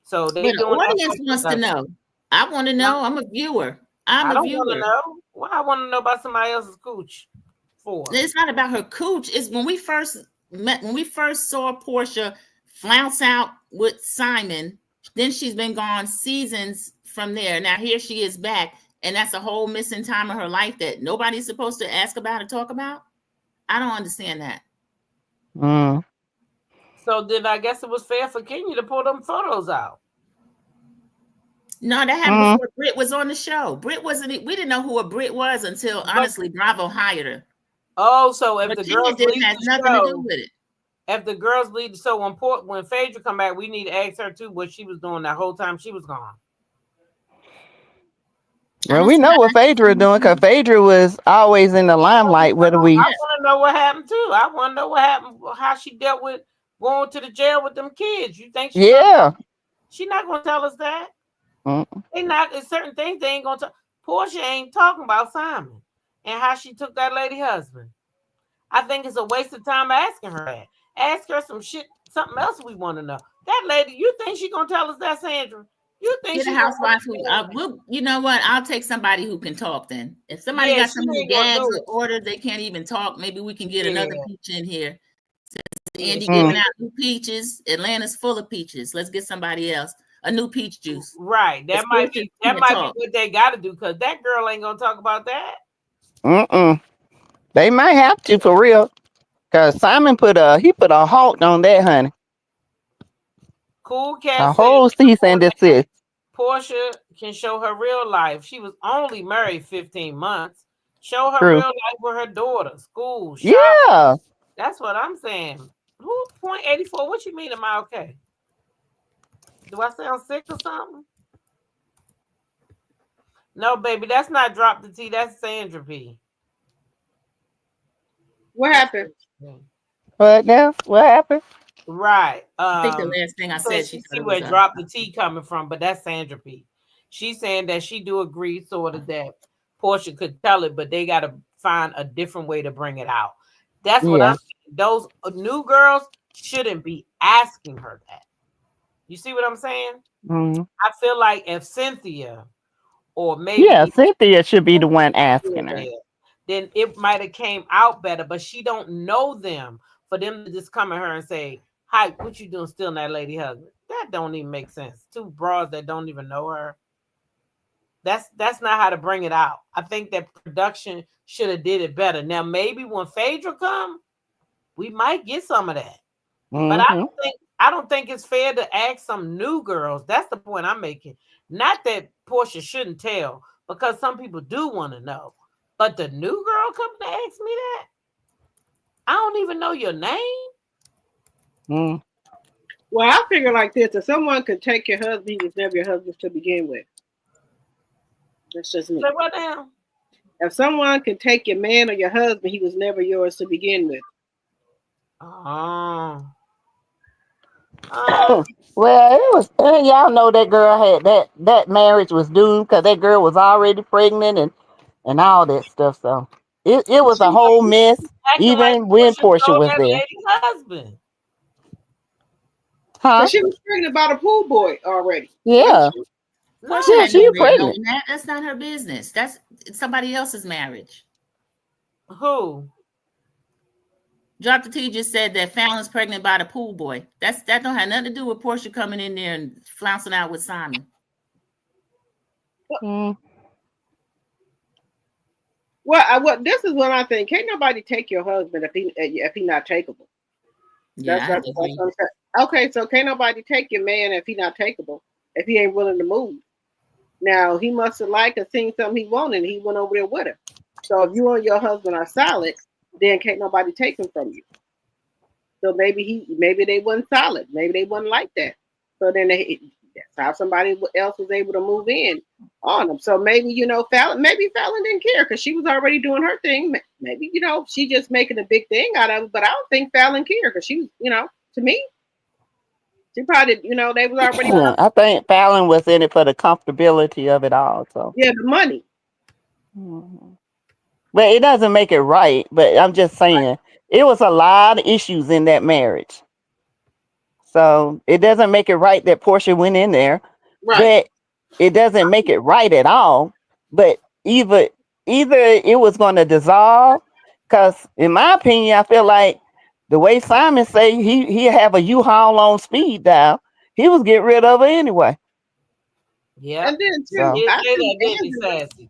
So they the audience wants to know. I want to know. I'm a viewer. I don't want to know. Why I want to know about somebody else's cooch for? It's not about her cooch. It's when we first saw Porsha flounce out with Simon, then she's been gone seasons from there. Now here she is back, and that's a whole missing time of her life that nobody's supposed to ask about or talk about. I don't understand that. So then I guess it was fair for Kenya to pull them photos out. No, that happened before Britt was on the show. Britt wasn't. We didn't know who a Britt was until honestly Bravo hired her. Oh, so if but the girls didn't have nothing to do with it. If the girls lead, so when Phaedra come back, we need to ask her too what she was doing that whole time she was gone. Well, we know what Phaedra doing because Phaedra was always in the limelight. I want to know what happened too. I want to know what happened, how she dealt with going to the jail with them kids. You think she's not going to tell us that? They not certain things they ain't going to. Porsha ain't talking about Simon and how she took that lady husband. I think it's a waste of time asking her that. Ask her something else we want to know. That lady, you think she gonna tell us that, Sandra? You think she's a housewife who? You know what? I'll take somebody who can talk. Then, if somebody got some new gags or orders, they can't even talk. Maybe we can get another peach in here. Andy giving out new peaches. Atlanta's full of peaches. Let's get somebody else a new peach juice. Right. That might be what they got to do because that girl ain't gonna talk about that. They might have to for real. Cause Simon put a halt on that, honey. Cool Cat. A whole cease and desist. Porsha can show her real life. She was only married 15 months. Show her real life with her daughter, school, shopping. Yeah. That's what I'm saying. Who .84? What you mean? Am I okay? Do I sound sick or something? No, baby, that's not Drop the T. That's Sandra P. What happened? What now? What happened? Right. I think the last thing I said, she see where Drop the T coming from, but that's Sandra P. She's saying that she do agree sort of that Porsha could tell it, but they got to find a different way to bring it out. That's what I'm saying. Those new girls shouldn't be asking her that. You see what I'm saying? I feel like if Cynthia or maybe Cynthia should be the one asking her. Then it might have came out better, but she don't know them for them to just come at her and say, "Hi, what you doing stealing that lady husband?" That don't even make sense. Two broads that don't even know her. That's not how to bring it out. I think that production should have did it better. Now maybe when Phaedra come, we might get some of that. But I don't think it's fair to ask some new girls. That's the point I'm making. Not that Porsha shouldn't tell, because some people do want to know. But the new girl coming to ask me that? I don't even know your name. Well, I figure like this: if someone could take your husband, he was never your husband to begin with. That's just me. Say what now? If someone could take your man or your husband, he was never yours to begin with. Well, it was. Y'all know that girl had that marriage was doomed because that girl was already pregnant and all that stuff. So it was a whole mess, even when Porsha was there. Husband. So she was pregnant about a pool boy already. Yeah. She was pregnant. That's not her business. That's somebody else's marriage. Who? Drop the T just said that Fallon's pregnant by the pool boy. That don't have nothing to do with Porsha coming in there and flouncing out with Simon. Well, this is what I think. Can't nobody take your husband if he not takeable. Yeah, That's what I'm saying. Okay, so can't nobody take your man if he not takeable, if he ain't willing to move. Now he must have liked or seen something he wanted, and he went over there with her. So if you and your husband are solid, then can't nobody take him from you. So maybe they wasn't solid, maybe they wasn't like that. So then that's how somebody else was able to move in on them. So maybe Fallon didn't care because she was already doing her thing. Maybe she just making a big thing out of it. But I don't think Fallon cared because she was to me. She probably, they was already. I think Fallon was in it for the comfortability of it all. So yeah, the money. But it doesn't make it right. But I'm just saying, it was a lot of issues in that marriage. So it doesn't make it right that Porsha went in there. Right. But it doesn't make it right at all. But either it was going to dissolve, because in my opinion, I feel like the way Simon say he have a U-Haul on speed dial, he was getting rid of her anyway. Yeah. And then too, So, I think Sassy.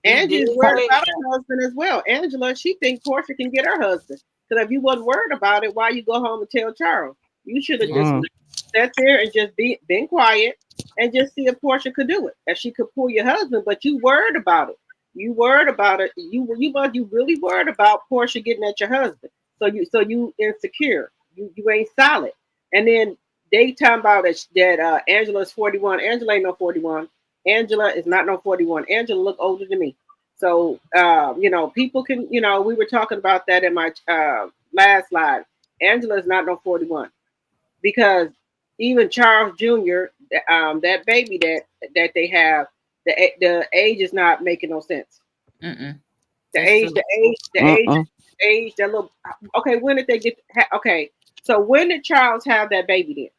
Angela's worried about her husband as well. Angela, she thinks Porsha can get her husband. Because if you wasn't worried about it, why you go home and tell Charles? You should have just sat there and just been quiet and just see if Porsha could do it. If she could pull your husband, but you worried about it. You worried about it. You really worried about Porsha getting at your husband. So you insecure. You ain't solid. And then they talking about that Angela is 41. Angela ain't no 41. Angela is not no 41. Angela look older than me. So people can, we were talking about that in my last live. Angela is not no 41. Because even Charles Jr., that baby that they have, the age is not making no sense. The age, that little. Okay, when did they get? Okay, so when did Charles have that baby? Then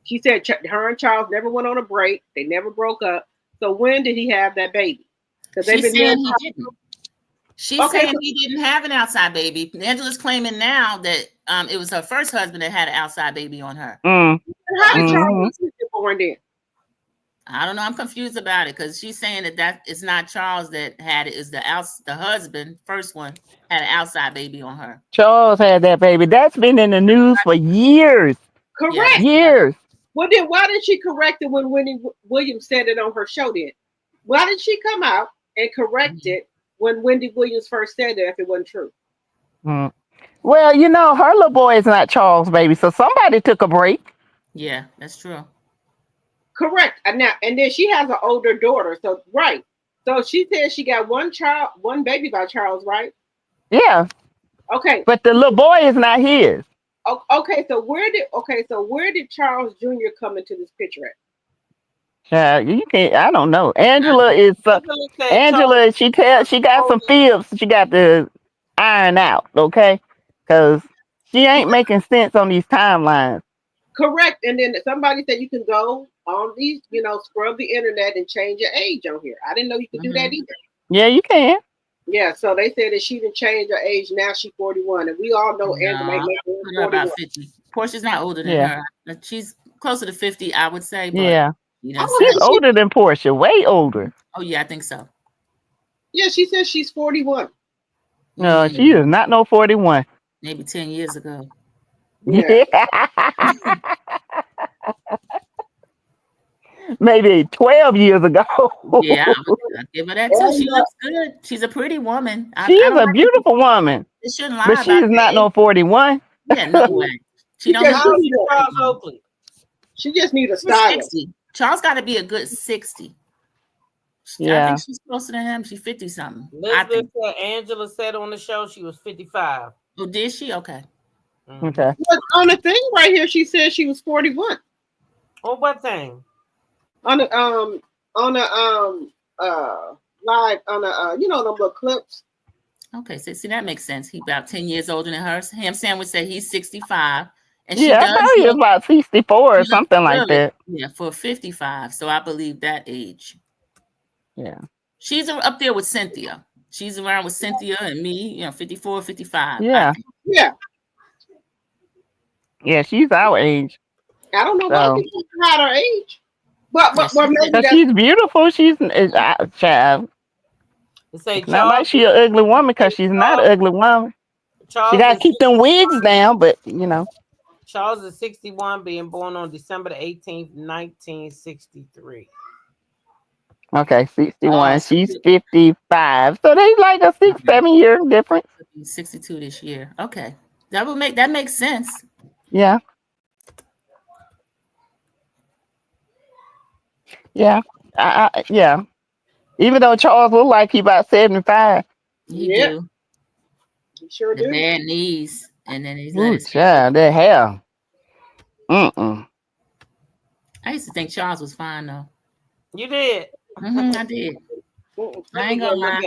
she said her and Charles never went on a break. They never broke up. So when did he have that baby? Because they've been saying he didn't. She's saying he didn't have an outside baby. Angela's claiming now that it was her first husband that had an outside baby on her. How did Charles get born then? I don't know. I'm confused about it because she's saying that it's not Charles that had it. It's the husband, first one, had an outside baby on her. Charles had that baby. That's been in the news for years. Correct. Years. Well, then why did she correct it when Wendy Williams said it on her show then? Why did she come out and correct it when Wendy Williams first said it if it wasn't true? Well, her little boy is not Charles' baby, so somebody took a break. Yeah, that's true. Correct. And then she has an older daughter. So right. So she said she got one baby by Charles, right? Yeah. Okay. But the little boy is not his. Okay. So where did Charles Jr. come into this picture at? You can't. I don't know. Angela is Angela. She got some fibs. She got to iron out. Okay, because she ain't making sense on these timelines. Correct. And then somebody said you can go on these, scrub the internet and change your age on here. I didn't know you could do that either. Yeah, you can. Yeah, so they said that she didn't change her age. Now she's 41, and we all know Angela put her about 50. Porsha's not older than her. She's closer to 50, I would say. But, she's older than Porsha, way older. Oh yeah, I think so. Yeah, she says she's 41. No, she is not no 41. Maybe 10 years ago. Yeah. Maybe 12 years ago. Yeah, I'll give her that too. She looks good. She's a pretty woman. She's a beautiful woman. She shouldn't lie but she's not no 41. Yeah, no way. She don't know Charles Oakley. She just needs a style. Charles got to be a good 60. Yeah. I think she's closer to him. She's 50 something. Elizabeth said Angela said on the show she was 55. Oh, did she? Okay. Okay. But on the thing right here, she said she was 41. On what thing? On the live on the them little clips. Okay, so see that makes sense. He about 10 years older than her. Ham Sandwich said he's 65. And I thought he was about 64 or something like that. Yeah, for 55. So I believe that age. Yeah. She's up there with Cynthia. She's around with Cynthia and me, 54, 55. Yeah. Yeah. Yeah, she's our age. I don't know why people hide her age. But maybe she's beautiful. She's a child. It's not like she's an ugly woman because she's not an ugly woman. She got to keep them wigs down, but Charles is 61, being born on December the 18th, 1963. Okay, 61. She's 55. So they like a 6-7 year difference. 62 this year. Okay. That makes sense. Yeah. Yeah. Yeah. Even though Charles look like he about 75. He do. He sure the do. bad knees, and then he's Ooh, child, that hair. I used to think Charles was fine though. You did. I did. I ain't gonna lie.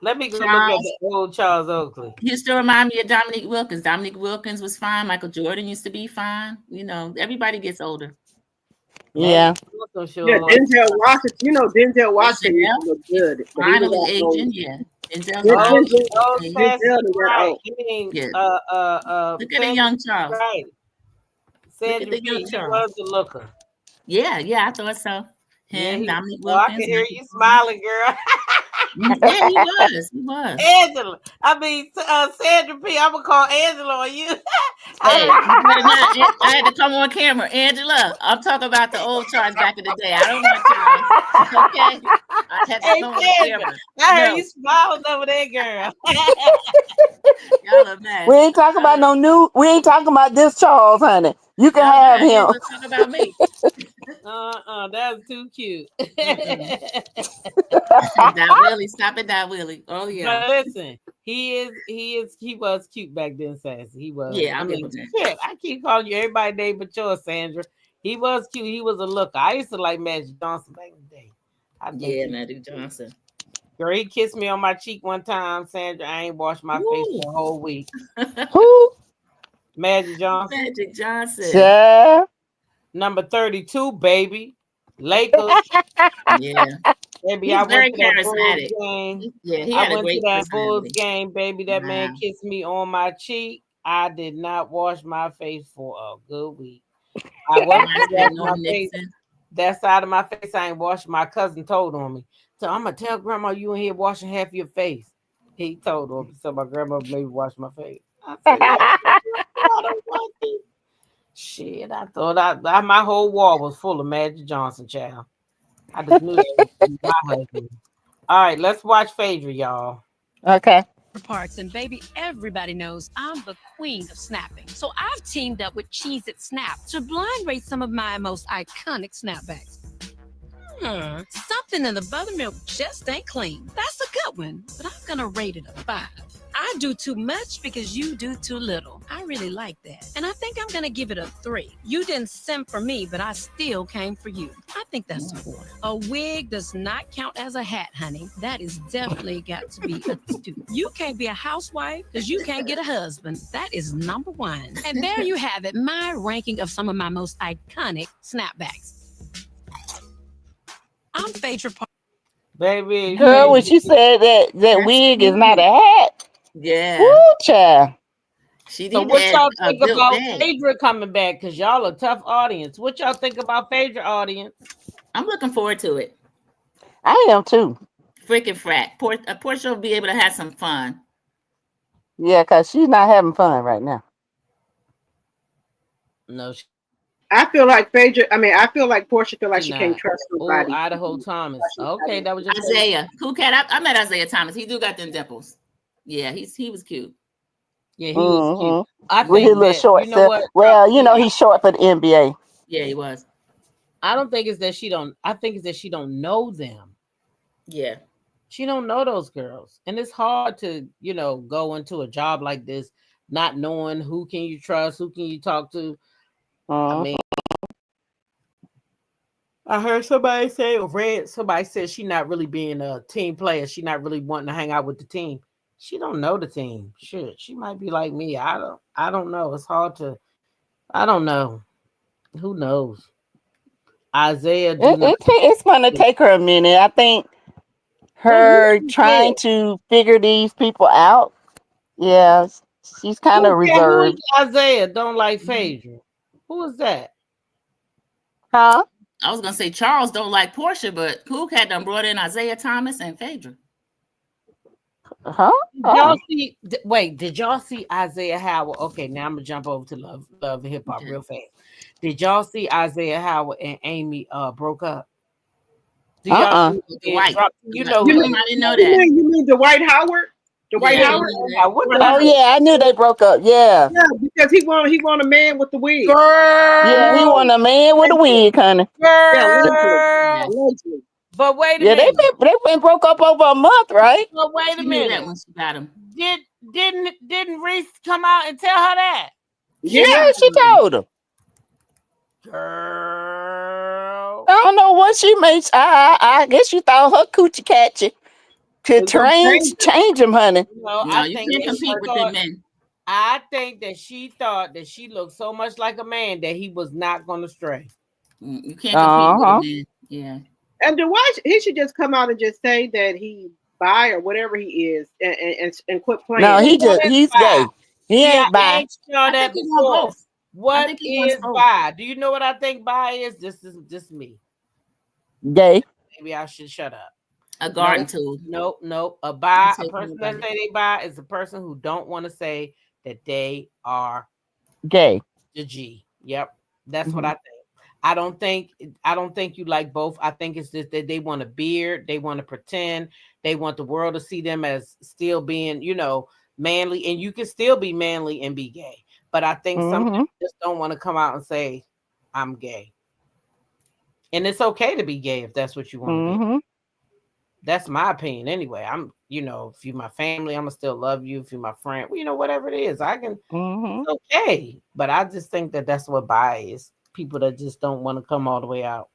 Let me go look at the old Charles Oakley. He used to remind me of Dominique Wilkins. Dominique Wilkins was fine. Michael Jordan used to be fine. You know, everybody gets older. Yeah. Yeah, Denzel Washington. You know, Denzel Washington used to look good. Finally aging, yeah. Denzel. Look at the young Charles. Right. Sandra P, he was the looker. Yeah, I thought so. Him, Dominique Wilkins. I can hear you smiling, girl. Yeah, he was. Angela. I mean, Sandra P. I'm gonna call Angela on you. I had to come on camera. Angela, I'm talking about the old Charles back in the day. I don't want Charles. Okay. I had to come on camera. I heard you smiling over there, girl. Y'all are mad. We ain't talking about we ain't talking about this Charles, honey. You can have him. Talk about me. That's too cute. That Willie, stop it, that Willie. Oh yeah. But listen, he was cute back then, Sassy. He was. Yeah, I keep calling you everybody name but yours, Sandra. He was cute. He was a looker. I used to like Magic Johnson back in the day. Magic Johnson. Girl, he kissed me on my cheek one time, Sandra. I ain't washed my face for a whole week. Who? Magic Johnson. Magic Johnson. Yeah. Number 32, baby. Lakers. Yeah. Baby, I went to that charismatic. Bulls game. Yeah, he had I went a great to that Bulls game, baby. That man kissed me on my cheek. I did not wash my face for a good week. I wasn't my face. That side of my face, I ain't washing. My cousin told on me. So I'm gonna tell grandma you in here washing half your face. He told on me. So my grandma made me wash my face. I said, I don't want this. Shit, I thought my whole wall was full of Magic Johnson, child. I just knew that was my husband. All right, let's watch Phaedra, y'all. Okay. Parts, and baby, everybody knows I'm the queen of snapping. So I've teamed up with Cheez-It Snap to blind rate some of my most iconic snapbacks. Something in the buttermilk just ain't clean. That's a good one, but I'm gonna rate it a 5. I do too much because you do too little. I really like that. And I think I'm gonna give it a 3. You didn't simp for me, but I still came for you. I think that's a 4. A wig does not count as a hat, honey. That is definitely got to be a 2. You can't be a housewife because you can't get a husband. That is number 1. And there you have it, my ranking of some of my most iconic snapbacks. I'm Phaedra Park. Baby. Girl, when she said that wig is not a hat. Yeah. Woo, child. So what y'all think about Phaedra coming back? Because y'all a tough audience. What y'all think about Phaedra, audience? I'm looking forward to it. I am too. Freaking frat. Porsha will be able to have some fun. Yeah, because she's not having fun right now. No. I feel like Phaedra. I mean, I feel like Porsha feel like she can't trust nobody. Idaho Thomas. Okay, that was just Isaiah. Cool cat. I met Isaiah Thomas. He do got them dimples. Yeah, he was cute. Yeah, he was cute. I think with his little short. You know what? Well, you know he's short for the NBA. Yeah, he was. I don't think it's that she don't. I think it's that she don't know them. Yeah, she don't know those girls, and it's hard to go into a job like this not knowing who can you trust, who can you talk to. I mean, I heard somebody say, or read somebody said she not really being a team player. She not really wanting to hang out with the team. She don't know the team. Shit, she might be like me. I don't know. It's hard to. I don't know. Who knows? Isaiah. It's going to take her a minute. I think her trying to figure these people out. Yeah, she's kind of reserved. Isaiah don't like Phaedra. Who is that? Huh? I was gonna say Charles don't like Porsha, but Cool Cat done brought in Isaiah Thomas and Phaedra. Huh? Did y'all see? Wait, did y'all see Isaiah Howard? Okay, now I'm gonna jump over to Love and Hip Hop real fast. Did y'all see Isaiah Howard and Amy broke up? Do y'all Dwight? You know, I didn't know that. You mean Dwight Howard? Dwight Howard? Oh yeah, I knew they broke up. Yeah. Yeah, because he want a man with the wig. Girl. Yeah, he want a man with a wig, honey. Girl. Allegedly. But wait a Yeah, minute. they been broke up over a month, right? But wait a minute. That when she got him. Didn't Reese come out and tell her that? Yeah, she told him. Girl. I don't know what she makes. I guess you thought her coochie catchy could change him, honey. No, you can't compete with them men. I think that she thought that she looked so much like a man that he was not going to stray. You can't compete with a man. Yeah. And Dwight, he should just come out and just say that he bi or whatever he is, and quit playing. No, he's gay. He ain't bi. That before. What is bi? Do you know what I think bi is? This is just me. Gay. Maybe I should shut up. A garden tool. Nope. A person that say they bi is a person who don't want to say that they are gay. The G. Yep. That's what I think. I don't think you like both. I think it's just that they want a beard, they want to pretend, they want the world to see them as still being, manly, and you can still be manly and be gay. But I think some people just don't want to come out and say, I'm gay. And it's okay to be gay if that's what you want to be. That's my opinion anyway. I'm, if you're my family, I'm gonna still love you. If you're my friend, whatever it is, I can, it's okay. But I just think that that's what bi is. People that just don't want to come all the way out.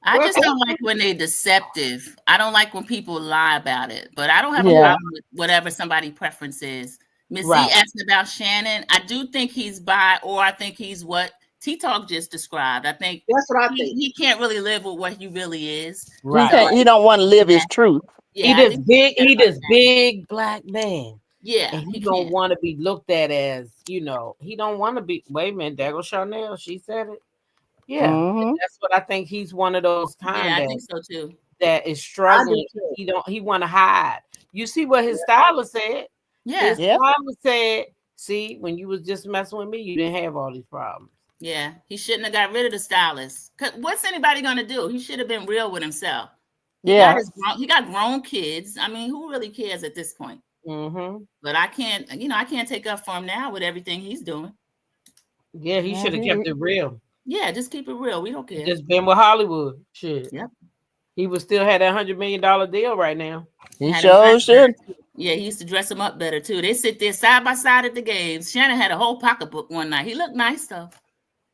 I just don't like when they're deceptive. I don't like when people lie about it. But I don't have a problem with whatever somebody's preference is. Miss Z asked about Shannon. I do think he's bi, or I think he's what TeaTalk just described. I think that's what I think. He can't really live with what he really is. Right. He don't want to live his truth. Yeah, he this big black man. Yeah. And he don't want to be looked at as, he don't want to be. Wait a minute, there goes Chanel. She said it. Yeah. That's what I think. He's one of those kind I think so too. That is struggling. He want to hide. You see what his stylist said? Yeah. His stylist said, see, when you was just messing with me, you didn't have all these problems. Yeah, he shouldn't have got rid of the stylist. What's anybody gonna do? He should have been real with himself. Yeah, he got grown kids. I mean, who really cares at this point? But I can't take up for him now with everything he's doing. Yeah, he should have kept it real. Yeah, just keep it real. We don't care. Just been with Hollywood. Shit. Yep. He would still had that $100 million deal right now. He sure should. Yeah, he used to dress him up better too. They sit there side by side at the games. Shannon had a whole pocketbook one night. He looked nice though,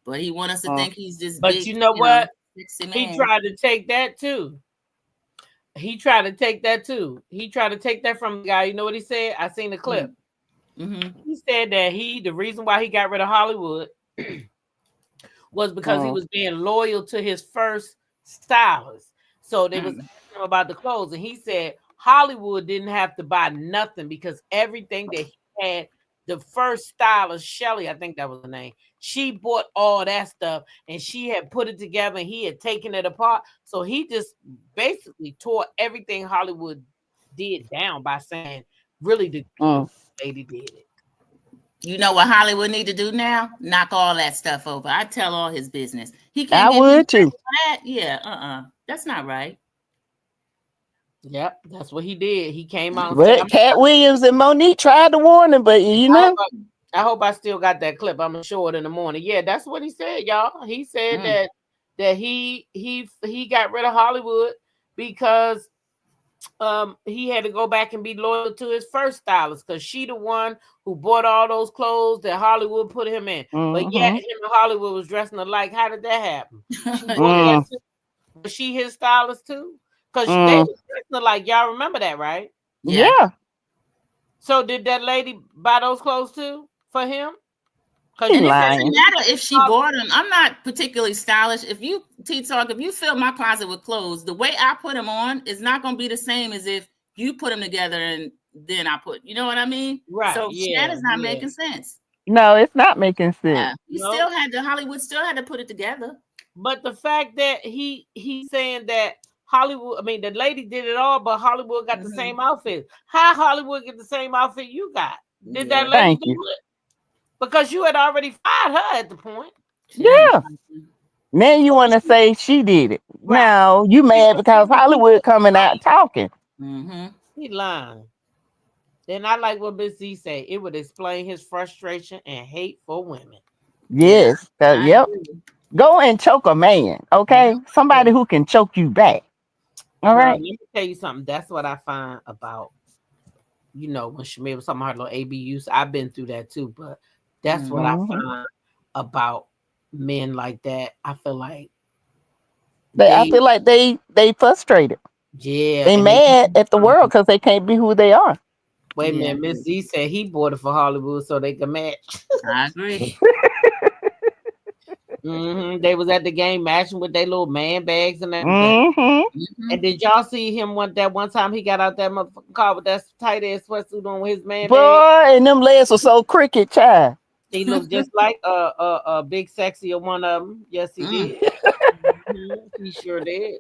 but he want us to think he's just. But big, you know what? He tried to take that too. He tried to take that from the guy. You know what he said? I seen the clip. He said that the reason why he got rid of Hollywood was because he was being loyal to his first stylist. So they was asking him about the clothes, and he said Hollywood didn't have to buy nothing because everything that he had, the first stylist, Shelly, I think that was the name, she bought all that stuff and she had put it together and he had taken it apart. So he just basically tore everything Hollywood did down by saying, really, the lady did it. You know what Hollywood need to do now? Knock all that stuff over. I tell all his business. He can't. I would too. That. Yeah, that's not right. Yep, that's what he did. He came out. But Cat Williams and Monique tried to warn him, but I hope I still got that clip. I'm gonna show it in the morning. Yeah, that's what he said, y'all. He said that he got rid of Hollywood because he had to go back and be loyal to his first stylist because she the one who bought all those clothes that Hollywood put him in. But yet him and Hollywood was dressing alike. How did that happen? Was she his stylist too? Because they was dressing alike. Y'all remember that, right? Yeah. So did that lady buy those clothes too for him? And it doesn't matter if she bought them. I'm not particularly stylish. If you TeaTalk, if you fill my closet with clothes, the way I put them on is not going to be the same as if you put them together and then I put. You know what I mean? Right. So that is not making sense. No, it's not making sense. Yeah. Hollywood still had to put it together. But the fact that he's saying that Hollywood, I mean, the lady did it all, but Hollywood got the same outfit. How Hollywood get the same outfit you got? Did that lady do it? Because you had already fired her at the point. Yeah. Now you want to say she did it. Right. Now you mad because Hollywood coming out talking. He lying. Then I like what Miss Z say. It would explain his frustration and hate for women. Yes. Yep. Go and choke a man, okay? Somebody who can choke you back. All right. Let me tell you something. That's what I find about, when Shamir was talking about her little ABUs. I've been through that too, but that's what I find about men like that. I feel like I feel like they frustrated. Yeah. They mad at the world because they can't be who they are. Wait a minute, Miss Z said he bought it for Hollywood so they could match. I agree. They was at the game matching with their little man bags and everything. And did y'all see him one time he got out that motherfucking car with that tight ass sweatsuit on with his man bag? And them legs were so cricket, child. He looked just like a big sexy one of them. Yes, he did. He sure did.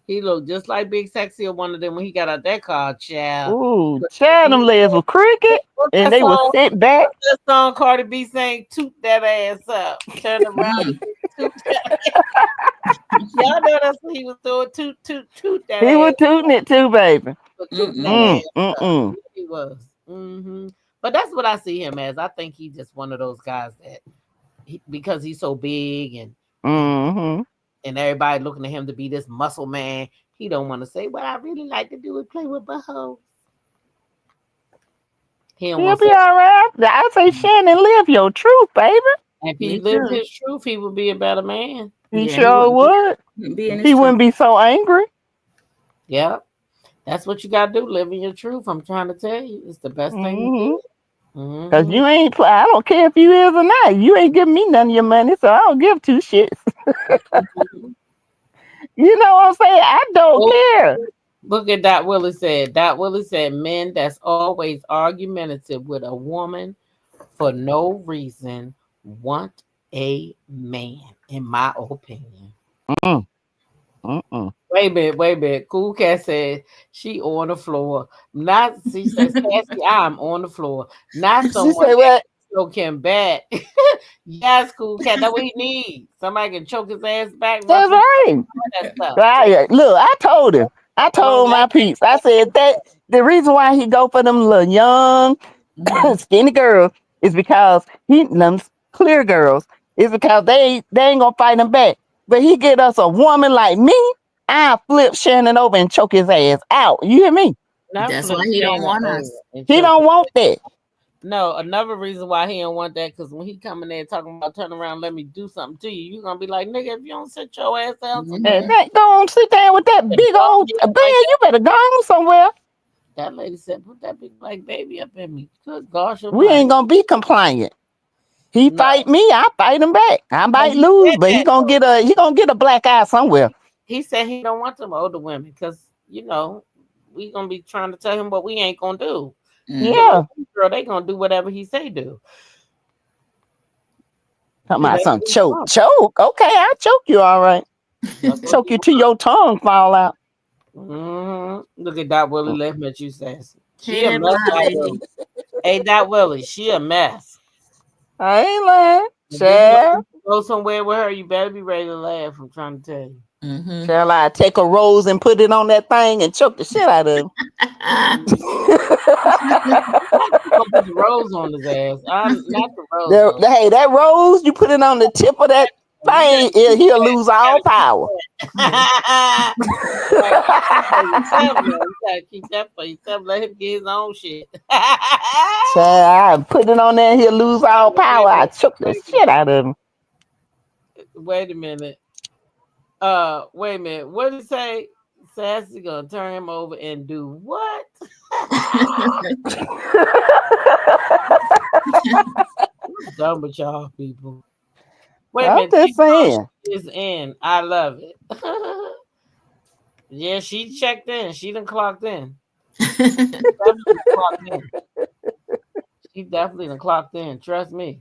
He looked just like big sexy one of them when he got out that car, child. Ooh, child, them legs were cricket, and they were sit back. That song Cardi B sang, "Toot that ass up, turn around." Toot that ass. Y'all know that's what he was doing. Toot that. He was tooting it too, baby. He was. But that's what I see him as. I think he's just one of those guys that, because he's so big and everybody looking at him to be this muscle man, he don't want to say, what I really like to do is play with buttholes. He'll be all right. I say, Shannon, live your truth, baby. If he lived his truth, he would be a better man. He sure would. He wouldn't be so angry. Yeah. That's what you got to do. Live in your truth. I'm trying to tell you. It's the best thing to do. Because you ain't, I don't care if you is or not. You ain't giving me none of your money, so I don't give two shits. You know what I'm saying? I don't care. Look at Dot Willie said. Dot Willie said, men that's always argumentative with a woman for no reason want a man, in my opinion. Wait a minute. Cool Cat said she on the floor. She said, Sassy, I'm on the floor. Not someone that can bat. Yes, Cool Cat. That's what he needs. Somebody can choke his ass back. That's right. Look, I told my peeps. I said that the reason why he go for them little young, skinny girls is because them clear girls is because they ain't gonna fight him back. But he get us a woman like me, I'll flip Shannon over and choke his ass out. You hear me? That's why he don't want us. He don't want that. No, another reason why he don't want that, because when he come in there talking about turn around, let me do something to you, you're gonna be like, nigga, if you don't sit your ass down, go on, sit down with that big old bed. You better go on somewhere. That lady said, put that big black baby up in me. Good gosh, we ain't gonna be compliant. He fight me, I fight him back. I might lose, but he gonna get a black eye somewhere. He said he don't want them older women because we gonna be trying to tell him what we ain't gonna do. Yeah, girl, they gonna do whatever he say do. Talking about some choke. Okay, I'll choke you, all right. Choke you till your tongue fall out. Look at Dot Willie laughing at you, Sassy. She a mess. Hey, Dot Willie, she a mess. I ain't lying. Shall go somewhere with her, you better be ready to laugh. I'm trying to tell you. Shall I take a rose and put it on that thing and choke the shit out of him? Put the rose on his ass. Not the rose. Hey, that rose, you put it on the tip of that thing, he'll lose all power. You gotta keep that for yourself. Let him get his own shit. I put it on there, he'll lose all power. I choke the shit out of him. Wait a minute. What did he say? Sassy gonna turn him over and do what? I'm done with y'all people. Wait a minute. Just saying. Is in. I love it. Yeah, she checked in. She done clocked in. She definitely done clocked in. Trust me.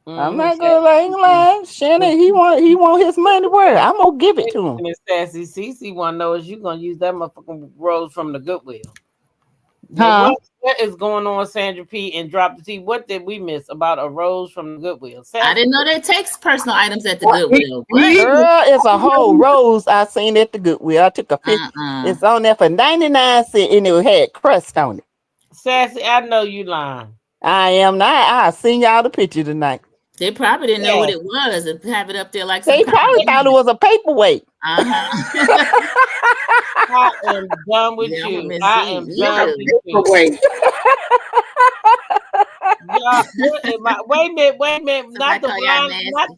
I'm not gonna lie. Shannon, he want his money worth. I'm gonna give it to him. Sassy Cece want to know is you gonna use that motherfucking rose from the Goodwill? Huh? What is going on, Sandra P. and Drop the T? What did we miss about a rose from the Goodwill? I didn't know they take personal items at the Goodwill. Girl, it's a whole rose I seen at the Goodwill. I took a picture. It's on there for 99 cents and it had crust on it. Sassy, I know you lying. I am not. I seen y'all the picture tonight. They probably didn't know what it was and have it up there like they probably thought it was a paperweight. I am done with you. I am done with you. Wait a minute. Not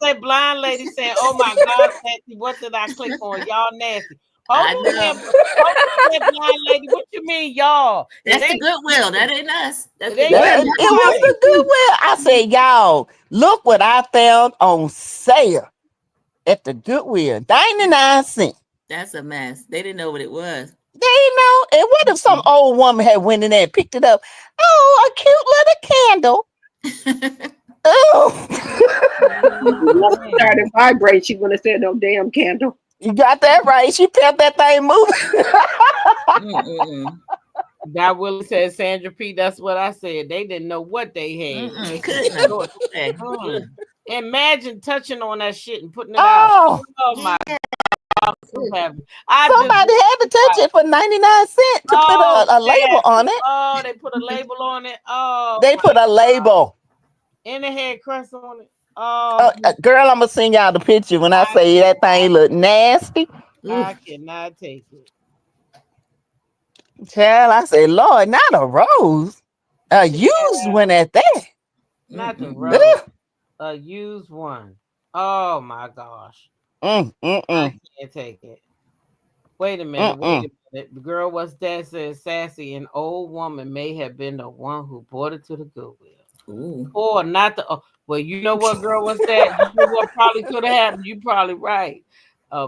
that blind lady saying, "Oh my God, Sassy, what did I click on? Y'all nasty." Hold on, that blind lady. What you mean, y'all? That's the Goodwill. That ain't us. It was the Goodwill. I said, y'all, look what I found on sale at the Goodwill. 99 cents. That's a mess. They didn't know what it was. They didn't know. And what if some old woman had went in there and picked it up? Oh, a cute little candle. Oh. Started vibrate. She wouldn't have said no damn candle. You got that right. She felt that thing moving. That Willie said, Sandra P. That's what I said. They didn't know what they had. Imagine touching on that shit and putting it out. Oh my God. Somebody had to touch it for 99 cents to put a label on it. Oh, they put a label on it. Oh, they put a label. And it had crust on it. Girl, I'm gonna send y'all the picture when I say that thing look nasty. I cannot take it. Child, I say, Lord, not a rose. A used one at that. Not the rose. A used one. Oh my gosh. I can't take it. Wait a minute. The girl, what's that? Says Sassy, an old woman may have been the one who brought it to the Goodwill. Ooh. Or not the. Well, you know what, girl? What's that? You know what probably could have happened? You probably right.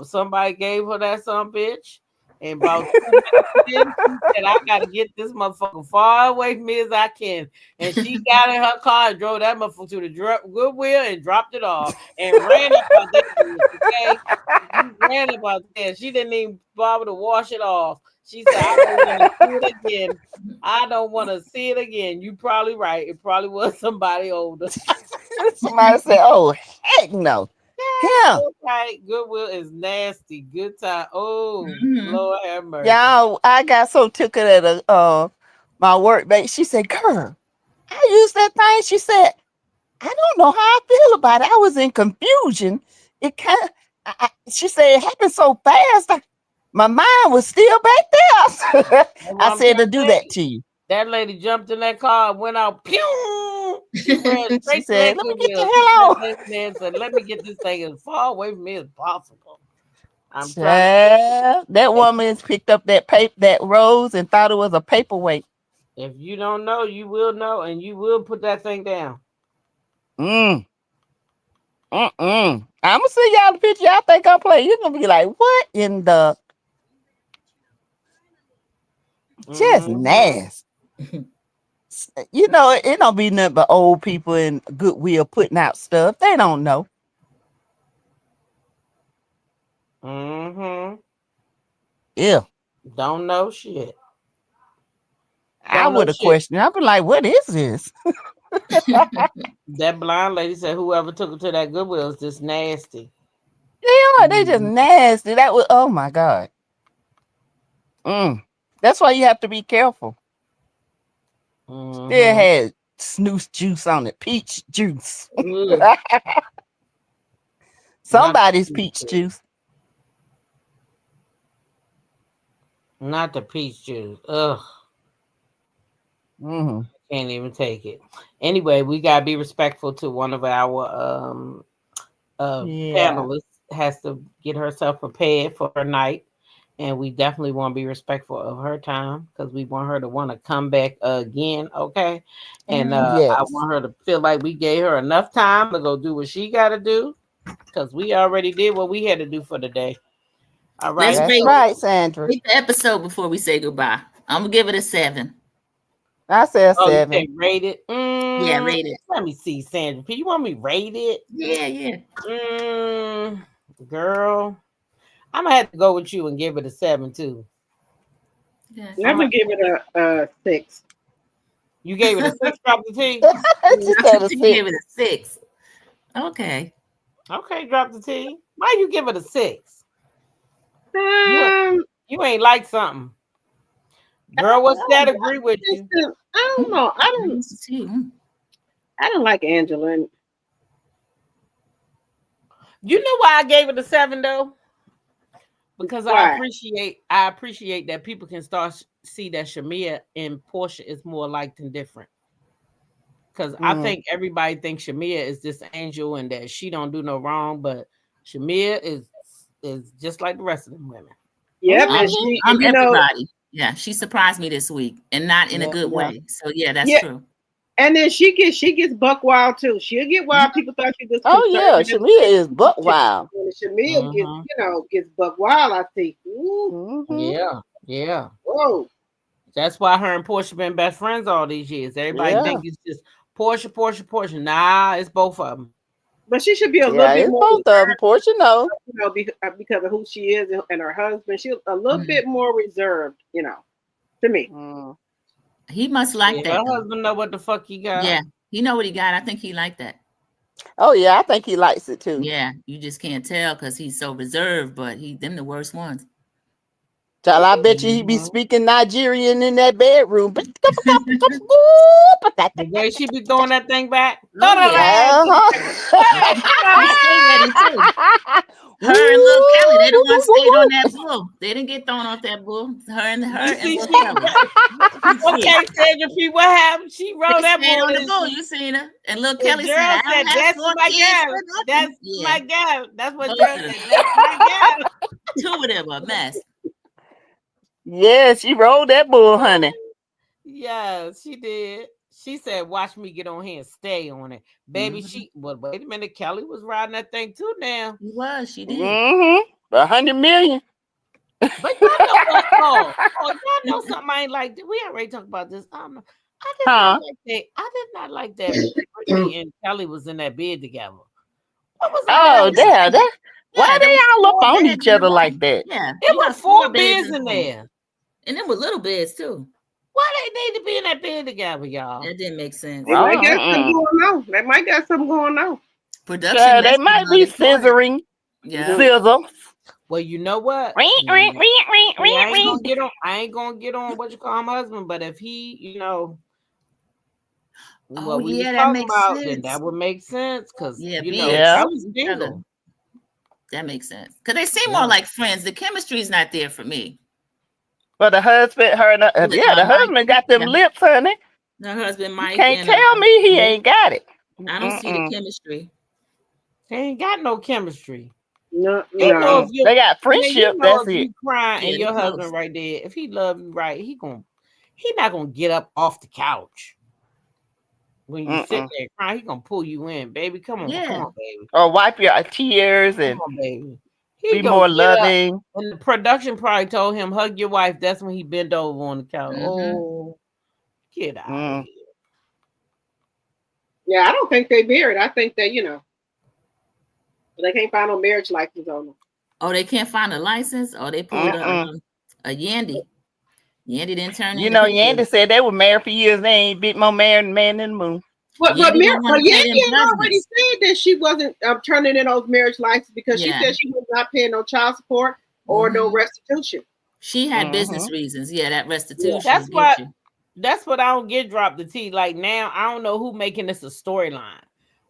Somebody gave her that some bitch, and about 2 minutes in, she said, "I gotta get this motherfucker far away from me as I can." And she got in her car and drove that motherfucker to the Goodwill and dropped it off and ran about that. Okay, she ran about that. She didn't even bother to wash it off. She said, "I don't want to see it again. I don't want to see it again." You probably right. It probably was somebody older. Somebody said, "Oh heck no." Yeah. Right. Goodwill is nasty. Good time. Oh, Lord have mercy. Y'all, I got so tickled at my work mate. She said, "Girl, I used that thing." She said, "I don't know how I feel about it. I was in confusion. It kind of," she said, "it happened so fast. My mind was still back there." I said to do that to you. That lady jumped in that car and went out. Pew! She said, "Let me get the hell out." Said, "Let me get this thing as far away from me as possible." That woman picked up that rose and thought it was a paperweight. If you don't know, you will know, and you will put that thing down. I'm gonna see y'all the picture. Y'all think I'm playing? You're gonna be like, "What in the?" Just nasty. You know, it don't be nothing but old people in Goodwill putting out stuff. They don't know. Yeah. Don't know shit. I would have questioned. I'd be like, "What is this?" That blind lady said whoever took her to that Goodwill is just nasty. Yeah, they just nasty. That was, oh my God. That's why you have to be careful. Still had snooze juice on it, peach juice. Somebody's peach juice. Not the peach juice. Ugh. Can't even take it. Anyway, we gotta be respectful to one of our panelists. Has to get herself prepared for her night. And we definitely want to be respectful of her time because we want her to want to come back again, okay? And I want her to feel like we gave her enough time to go do what she got to do because we already did what we had to do for the day. All right. That's right, Sandra. Read the episode before we say goodbye. I'm going to give it a 7. I said 7. You rate it? Yeah, rate it. Let me see, Sandra P. You want me rated? Yeah. Girl, I'm gonna have to go with you and give it a 7 too. Yeah. I'm gonna give it a 6. You gave it a 6, drop the T. She gave it a 6. Okay. Okay, drop the T. Why you give it a 6? Um, You ain't like something. Girl, what's that? Agree with you? I don't know. I don't like Angela. And you know why I gave it a 7 though? Because why? I appreciate that people can start see that Shamia and Porsha is more alike than different. Because I think everybody thinks Shamia is this angel and that she don't do no wrong, but Shamia is just like the rest of them women. Yep, I'm everybody. Yeah, she surprised me this week, and not in a good way. So yeah, that's true. And then she gets buck wild too. She'll get wild. People thought she was. Oh yeah, Shamia is buck wild. Shamia gets buck wild. I think. Yeah. Whoa. That's why her and Porsha been best friends all these years. Everybody think it's just Porsha. Nah, it's both of them. But she should be a little bit more. Both of them. Porsha, no. Because of who she is and her husband, she's a little bit more reserved. To me. He must like that. Her husband know what the fuck he got. Yeah, he know what he got. I think he like that. Oh yeah, I think he likes it too. Yeah, you just can't tell because he's so reserved, but them the worst ones. Child, I bet you he be speaking Nigerian in that bedroom. The way she be throwing that thing back. Her and Lil Kelly, they the ones stayed on that bull. They didn't get thrown off that bull. Her and Lil Kelly. Okay, Sandra P, what happened? She rode that bull on the bull. You seen her? And Lil Kelly said, "That's my girl. That's my girl." That's what girl said. That's my girl. Two of them a mess. Yeah, she rode that bull, honey. Yeah, she did. She said, "Watch me get on here and stay on it, baby." Wait a minute, Kelly was riding that thing too. Now she was. She did. 100 million. But y'all know what? Y'all know something I ain't like. We already talked about this. I did not like that. Brittany and Kelly was in that bed together. What was that? Why they all up on each other like that? Yeah, it was 4 beds in there, and then with little beds too. Why they need to be in that bed together, y'all? That didn't make sense. They might got something going on. They might got something going on. Production. They might be scissoring. Yeah. Sizzle. Well, you know what? I ain't gonna get on what you call my husband, but if he, what we talking about, then that would make sense. Because I was single. That makes sense. Because they seem more like friends. The chemistry is not there for me. But the husband, the husband got them lips, honey. The husband, Mike. You can't tell me he ain't got it. I don't see the chemistry. They ain't got no chemistry. No. They got friendship. That's it. You crying and your husband right there. If he love you right, he not gonna get up off the couch. When you sit there crying, he gonna pull you in, baby. Come on, baby. Or wipe your tears and baby. Be more loving. And the production probably told him, hug your wife. That's when he bent over on the couch. Oh, get out of here. Yeah, I don't think they married. I think they, they can't find no marriage license on them. Oh, they can't find a license? Oh, they pulled a Yandy. Yandy didn't turn in. Yandy said they were married for years. They ain't bit more married than man in the moon. But Yandy already said that she wasn't turning in those marriage licenses because she said she was not paying no child support or no restitution. She had business reasons. Yeah, that restitution. That's what I don't get dropped the T. Like now, I don't know who making this a storyline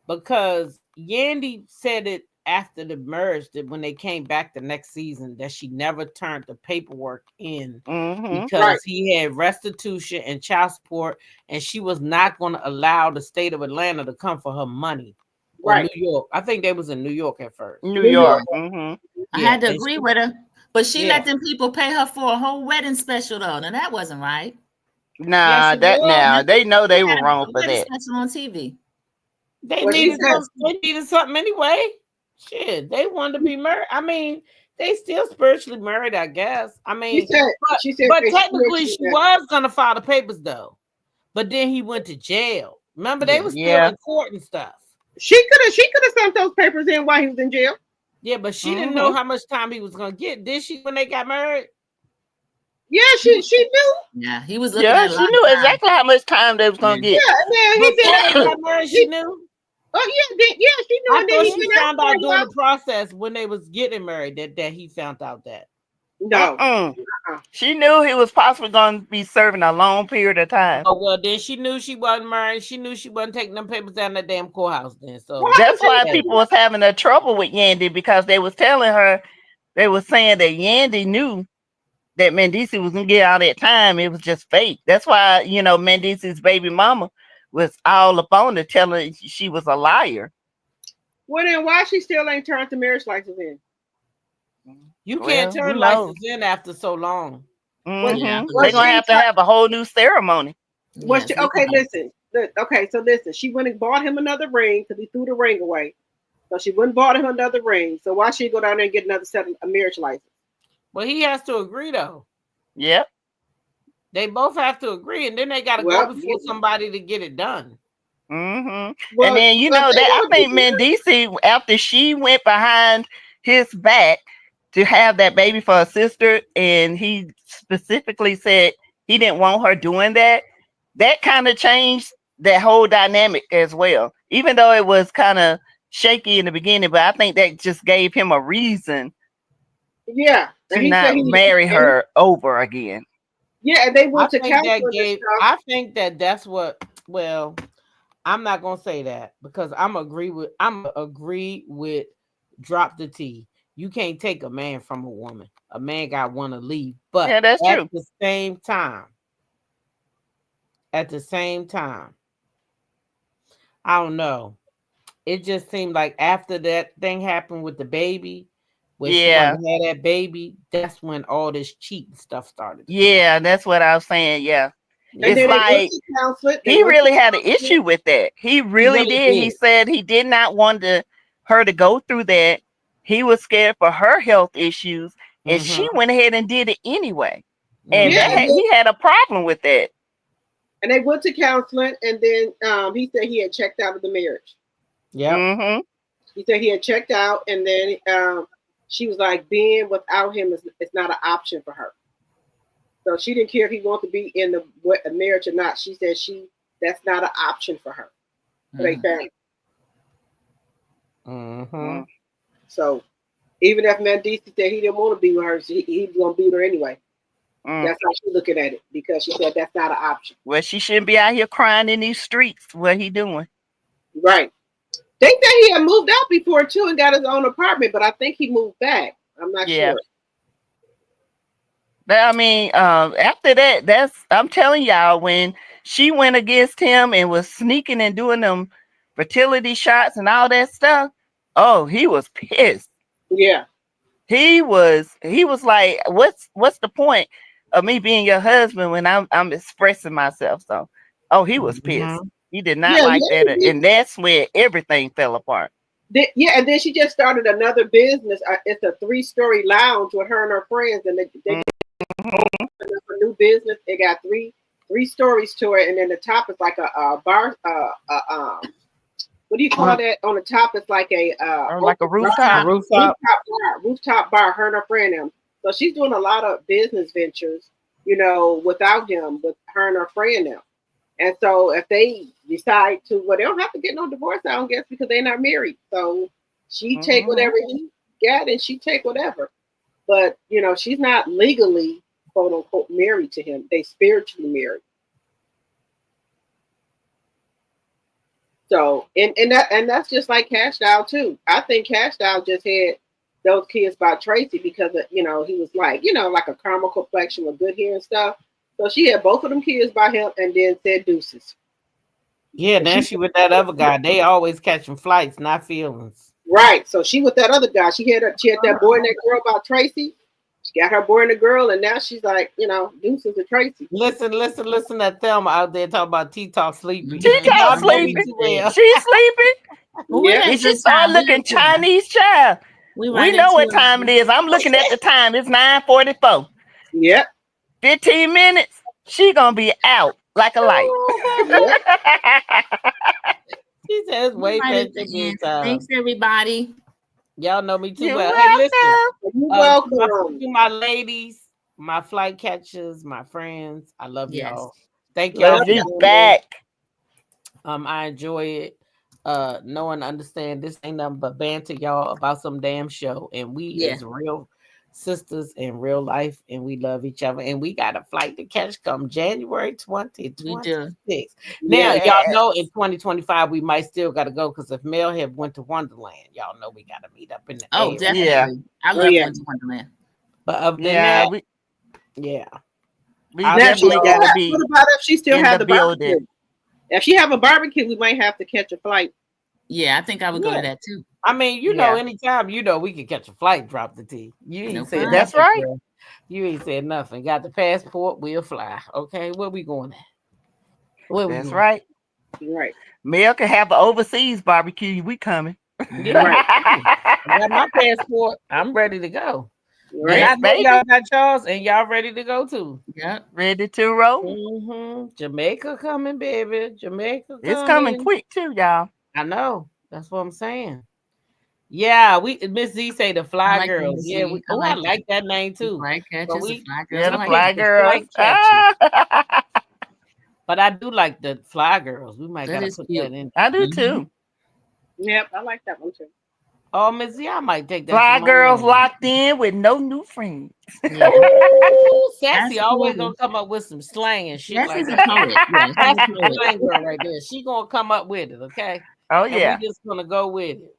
because Yandy said it after the merge that when they came back the next season that she never turned the paperwork in because he had restitution and child support and she was not going to allow the state of Atlanta to come for her money. New York. I think they was in New York at first. New York. I had to agree with her, but she let them people pay her for a whole wedding special though. Now that wasn't right. Nah, they know they were wrong for that. Special on TV. They needed something anyway. Shit, they wanted to be married. I mean, they still spiritually married, I guess. I mean, she said but technically she was gonna file the papers though. But then he went to jail. Remember, they was still in court and stuff. She could have sent those papers in while he was in jail. Yeah, but she didn't know how much time he was gonna get. Did she when they got married? Yeah, she knew. Yeah, he was looking Yeah, at she knew exactly how much time they was gonna get. Yeah, he Before they got married, she knew. Oh yeah, she knew. I And thought then she found out during the process when they was getting married that he found out that. No, she knew he was possibly going to be serving a long period of time. Oh well, then she knew she wasn't married. She knew she wasn't taking them papers down that damn courthouse. Then so that's why people was having a trouble with Yandy, because they was telling her, they was saying that Yandy knew that Mendici was gonna get all that time. It was just fake. That's why, you know, Mendici's baby mama was all up on her, telling she was a liar. Well, then why she still ain't turned the marriage license in? You can't turn license in after so long. They're gonna have a whole new ceremony. Okay, listen. Okay, so listen. She went and bought him another ring because he threw the ring away. So she went and bought him another ring. So why she go down there and get another set of a marriage license? Well, he has to agree though. Yep. They both have to agree, and then they got to go before somebody to get it done. Well, and then you know that I think Mendici, after she went behind his back to have that baby for her sister, and he specifically said he didn't want her doing that, that kind of changed that whole dynamic as well. Even though it was kind of shaky in the beginning, but I think that just gave him a reason to not marry her over again. Yeah, and they went to counseling. I think that's what. Well, I'm not gonna say that because I'm agree with drop the T. You can't take a man from a woman. A man got one to leave, but that's true. At the same time, I don't know. It just seemed like after that thing happened with the baby, when she had that baby, that's when all this cheating stuff started. Yeah, that's what I was saying. Yeah. It's like he really had an issue with that. He really did. He said he did not want her to go through that. He was scared for her health issues, and she went ahead and did it anyway. And he had a problem with that. And they went to counseling, and then he said he had checked out of the marriage. Yeah. He said he had checked out, and then she was like, being without him is not an option for her. So she didn't care if he wanted to be in the marriage or not. She said that's not an option for her. For their family. So even if Mendici said he didn't want to be with her, he was gonna be with her anyway. That's how she's looking at it, because she said that's not an option. Well, she shouldn't be out here crying in these streets. What he doing? Right. They think he had moved out before too and got his own apartment, but I think he moved back. I'm not sure. But I mean, after that, I'm telling y'all, when she went against him and was sneaking and doing them fertility shots and all that stuff, oh, he was pissed. Yeah. He was like, what's the point of me being your husband when I'm expressing myself? So, he was pissed. He did not like that, and that's where everything fell apart. And then she just started another business. It's a 3-story lounge with her and her friends, and they a new business. It got three stories to it, and then the top is like a bar. What do you call that? On the top, it's like a rooftop bar. Her and her friend them. So she's doing a lot of business ventures, without him, with her and her friend them. And so if they decide to, they don't have to get no divorce, I don't guess, because they're not married. So she take whatever he got, and she take whatever. But she's not legally, quote unquote, married to him. They spiritually married. So and that's just like Cash Doll too. I think Cash Doll just had those kids by Tracy because he was like a caramel complexion with good hair and stuff. So she had both of them kids by him and then said deuces. Yeah, now she with that other guy. They always catching flights, not feelings. Right. So she with that other guy. She had that boy and that girl by Tracy. She got her boy and the girl, and now she's like, deuces to Tracy. Listen to Thelma out there talking about TeaTalk sleeping. TeaTalk sleeping. She's sleeping. Yeah. She started looking Chinese child. We know what time it is. I'm looking at the time. It's 9:44. Yep. 15 minutes. She gonna be out like a light. She says, "Way past the good time." Thanks, everybody. Y'all know me too You're well. welcome. Hey, listen. You're welcome. To my ladies, my flight catchers, my friends. I love Yes. y'all. Thank y'all. Love you back. I enjoy it. Know and understand this ain't nothing but banter, y'all, about some damn show. And we is real sisters in real life, and we love each other. And we got a flight to catch come January 2026. Now, y'all know in 2025 we might still gotta go because if Mel had went to Wonderland, y'all know we gotta meet up in the Oh, air. definitely. Yeah. I love Winter Wonderland. But other than Yeah, that, we I'll definitely gotta be. What about if she still in have the the barbecue? building. If she have a barbecue, we might have to catch a flight. Yeah, I think I would go to that too. I mean, you know, anytime we can catch a flight, drop the T. You ain't said nothing. That's right. Girl. You ain't said nothing. Got the passport, we'll fly. Okay, where we going at? That's right. Right. Mel can have an overseas barbecue. We coming. Yeah. I got my passport. I'm ready to go. Right. And I know y'all got y'all's and y'all ready to go too. Yeah. Ready to roll. Jamaica coming, baby. Jamaica coming. It's coming quick too, y'all. I know. That's what I'm saying. Yeah, Miss Z say the Fly like Girls. Yeah, I like that name too. Fly catchers, the Fly Girls. Yeah, the I like Fly it. Girls. But I do like the Fly Girls. We might That gotta is put cute. that in. I do too. Yep, I like that one too. Oh, Miss Z, I might take that. Fly Girls locked in with no new friends. Ooh, Sassy That's always cool. gonna come up with some slang and shit Sassy's like a that. poet. Yeah, That's she's a the poet. slang girl right there. She gonna come up with it, okay? Oh And yeah. we just gonna go with it.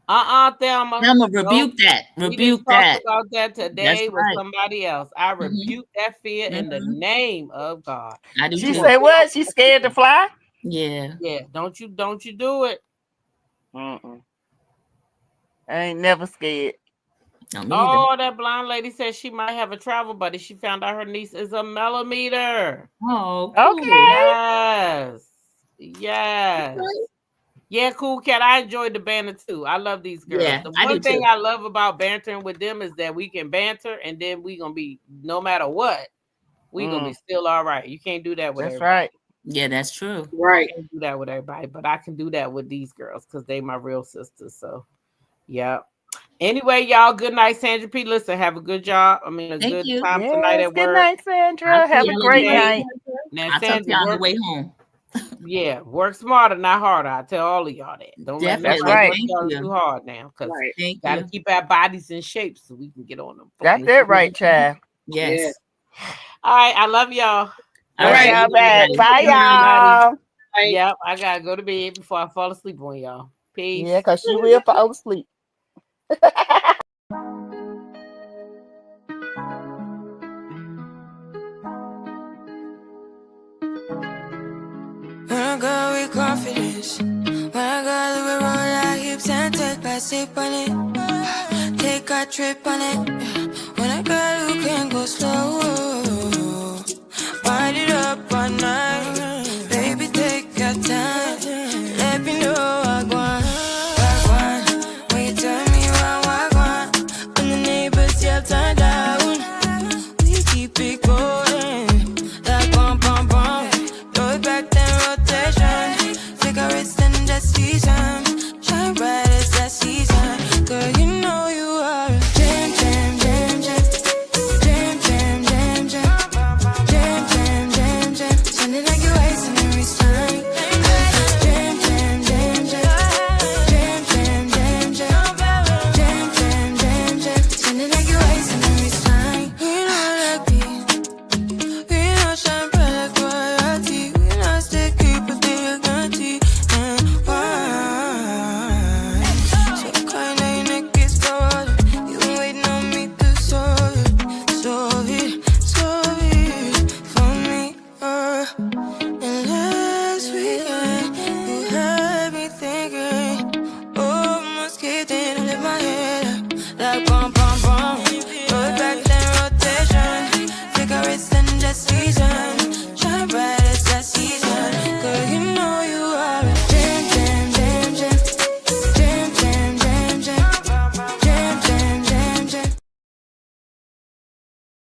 Thelma. Thelma, rebuke that. We Rebuke didn't talk that. about that today That's with right. somebody else. I rebuke that fear in the name of God. I do She too. said what? She scared to fly? Yeah. Yeah, don't you do it. I ain't never scared. No, me either. Oh, that blonde lady said she might have a travel buddy. She found out her niece is a millimeter. Oh, cool. Okay. Yes. Yeah, cool cat. I enjoyed the banter too. I love these girls. Yeah, The I one do thing too. I love about bantering with them is that we can banter and then we gonna be no matter what, we gonna be still all right. You can't do that with That's everybody. right. Yeah, that's true. Right. I can't do that with everybody, but I can do that with these girls because they my real sisters. So yeah. Anyway, y'all, good night, Sandra P. Listen, have a good job. I mean, a Thank good you. time tonight at Good work. night, Sandra. Have a great night. Now, I'll talk to Sandra, y'all on the work, way home. yeah, work smarter, not harder. I tell all of y'all that. Don't let Definitely. nobody work Thank y'all you. too hard now, because Right. Thank gotta you. keep our bodies in shape so we can get on them. Got that right, child. Yes. All right, I love y'all. All right, y'all back. Bye, y'all. Yep, I gotta go to bed before I fall asleep on y'all. Peace. Yeah, because she will fall asleep. When I go with confidence, when I go with roll our hips and take a sip on it, take a trip on it. When I go, you can go slow, wind it up all night. Baby, take your time, let me know I want. When you tell me what I want, when the neighbors yell turn down, we keep it going, like bum bum bum. Throw it back then rotation, cigarettes and the season, shine bright as that season. Girl, you know you are a jam jam jam jam, jam jam jam jam, jam jam jam jam. Sounding like you're wasting every time. Jam jam jam jam, jam jam jam jam, jam jam jam jam. Sounding like you're wasting every time. We know that beat, we know shine bright like royalty. We know stay keep with the guarantee and wine. So kind of your neck is falling. You been waiting on me to solve it for me. And last weekend you had me thinking, oh, almost kicked in and lift my head up like bum bum bum. Throw it back then rotation, cigarettes and just season.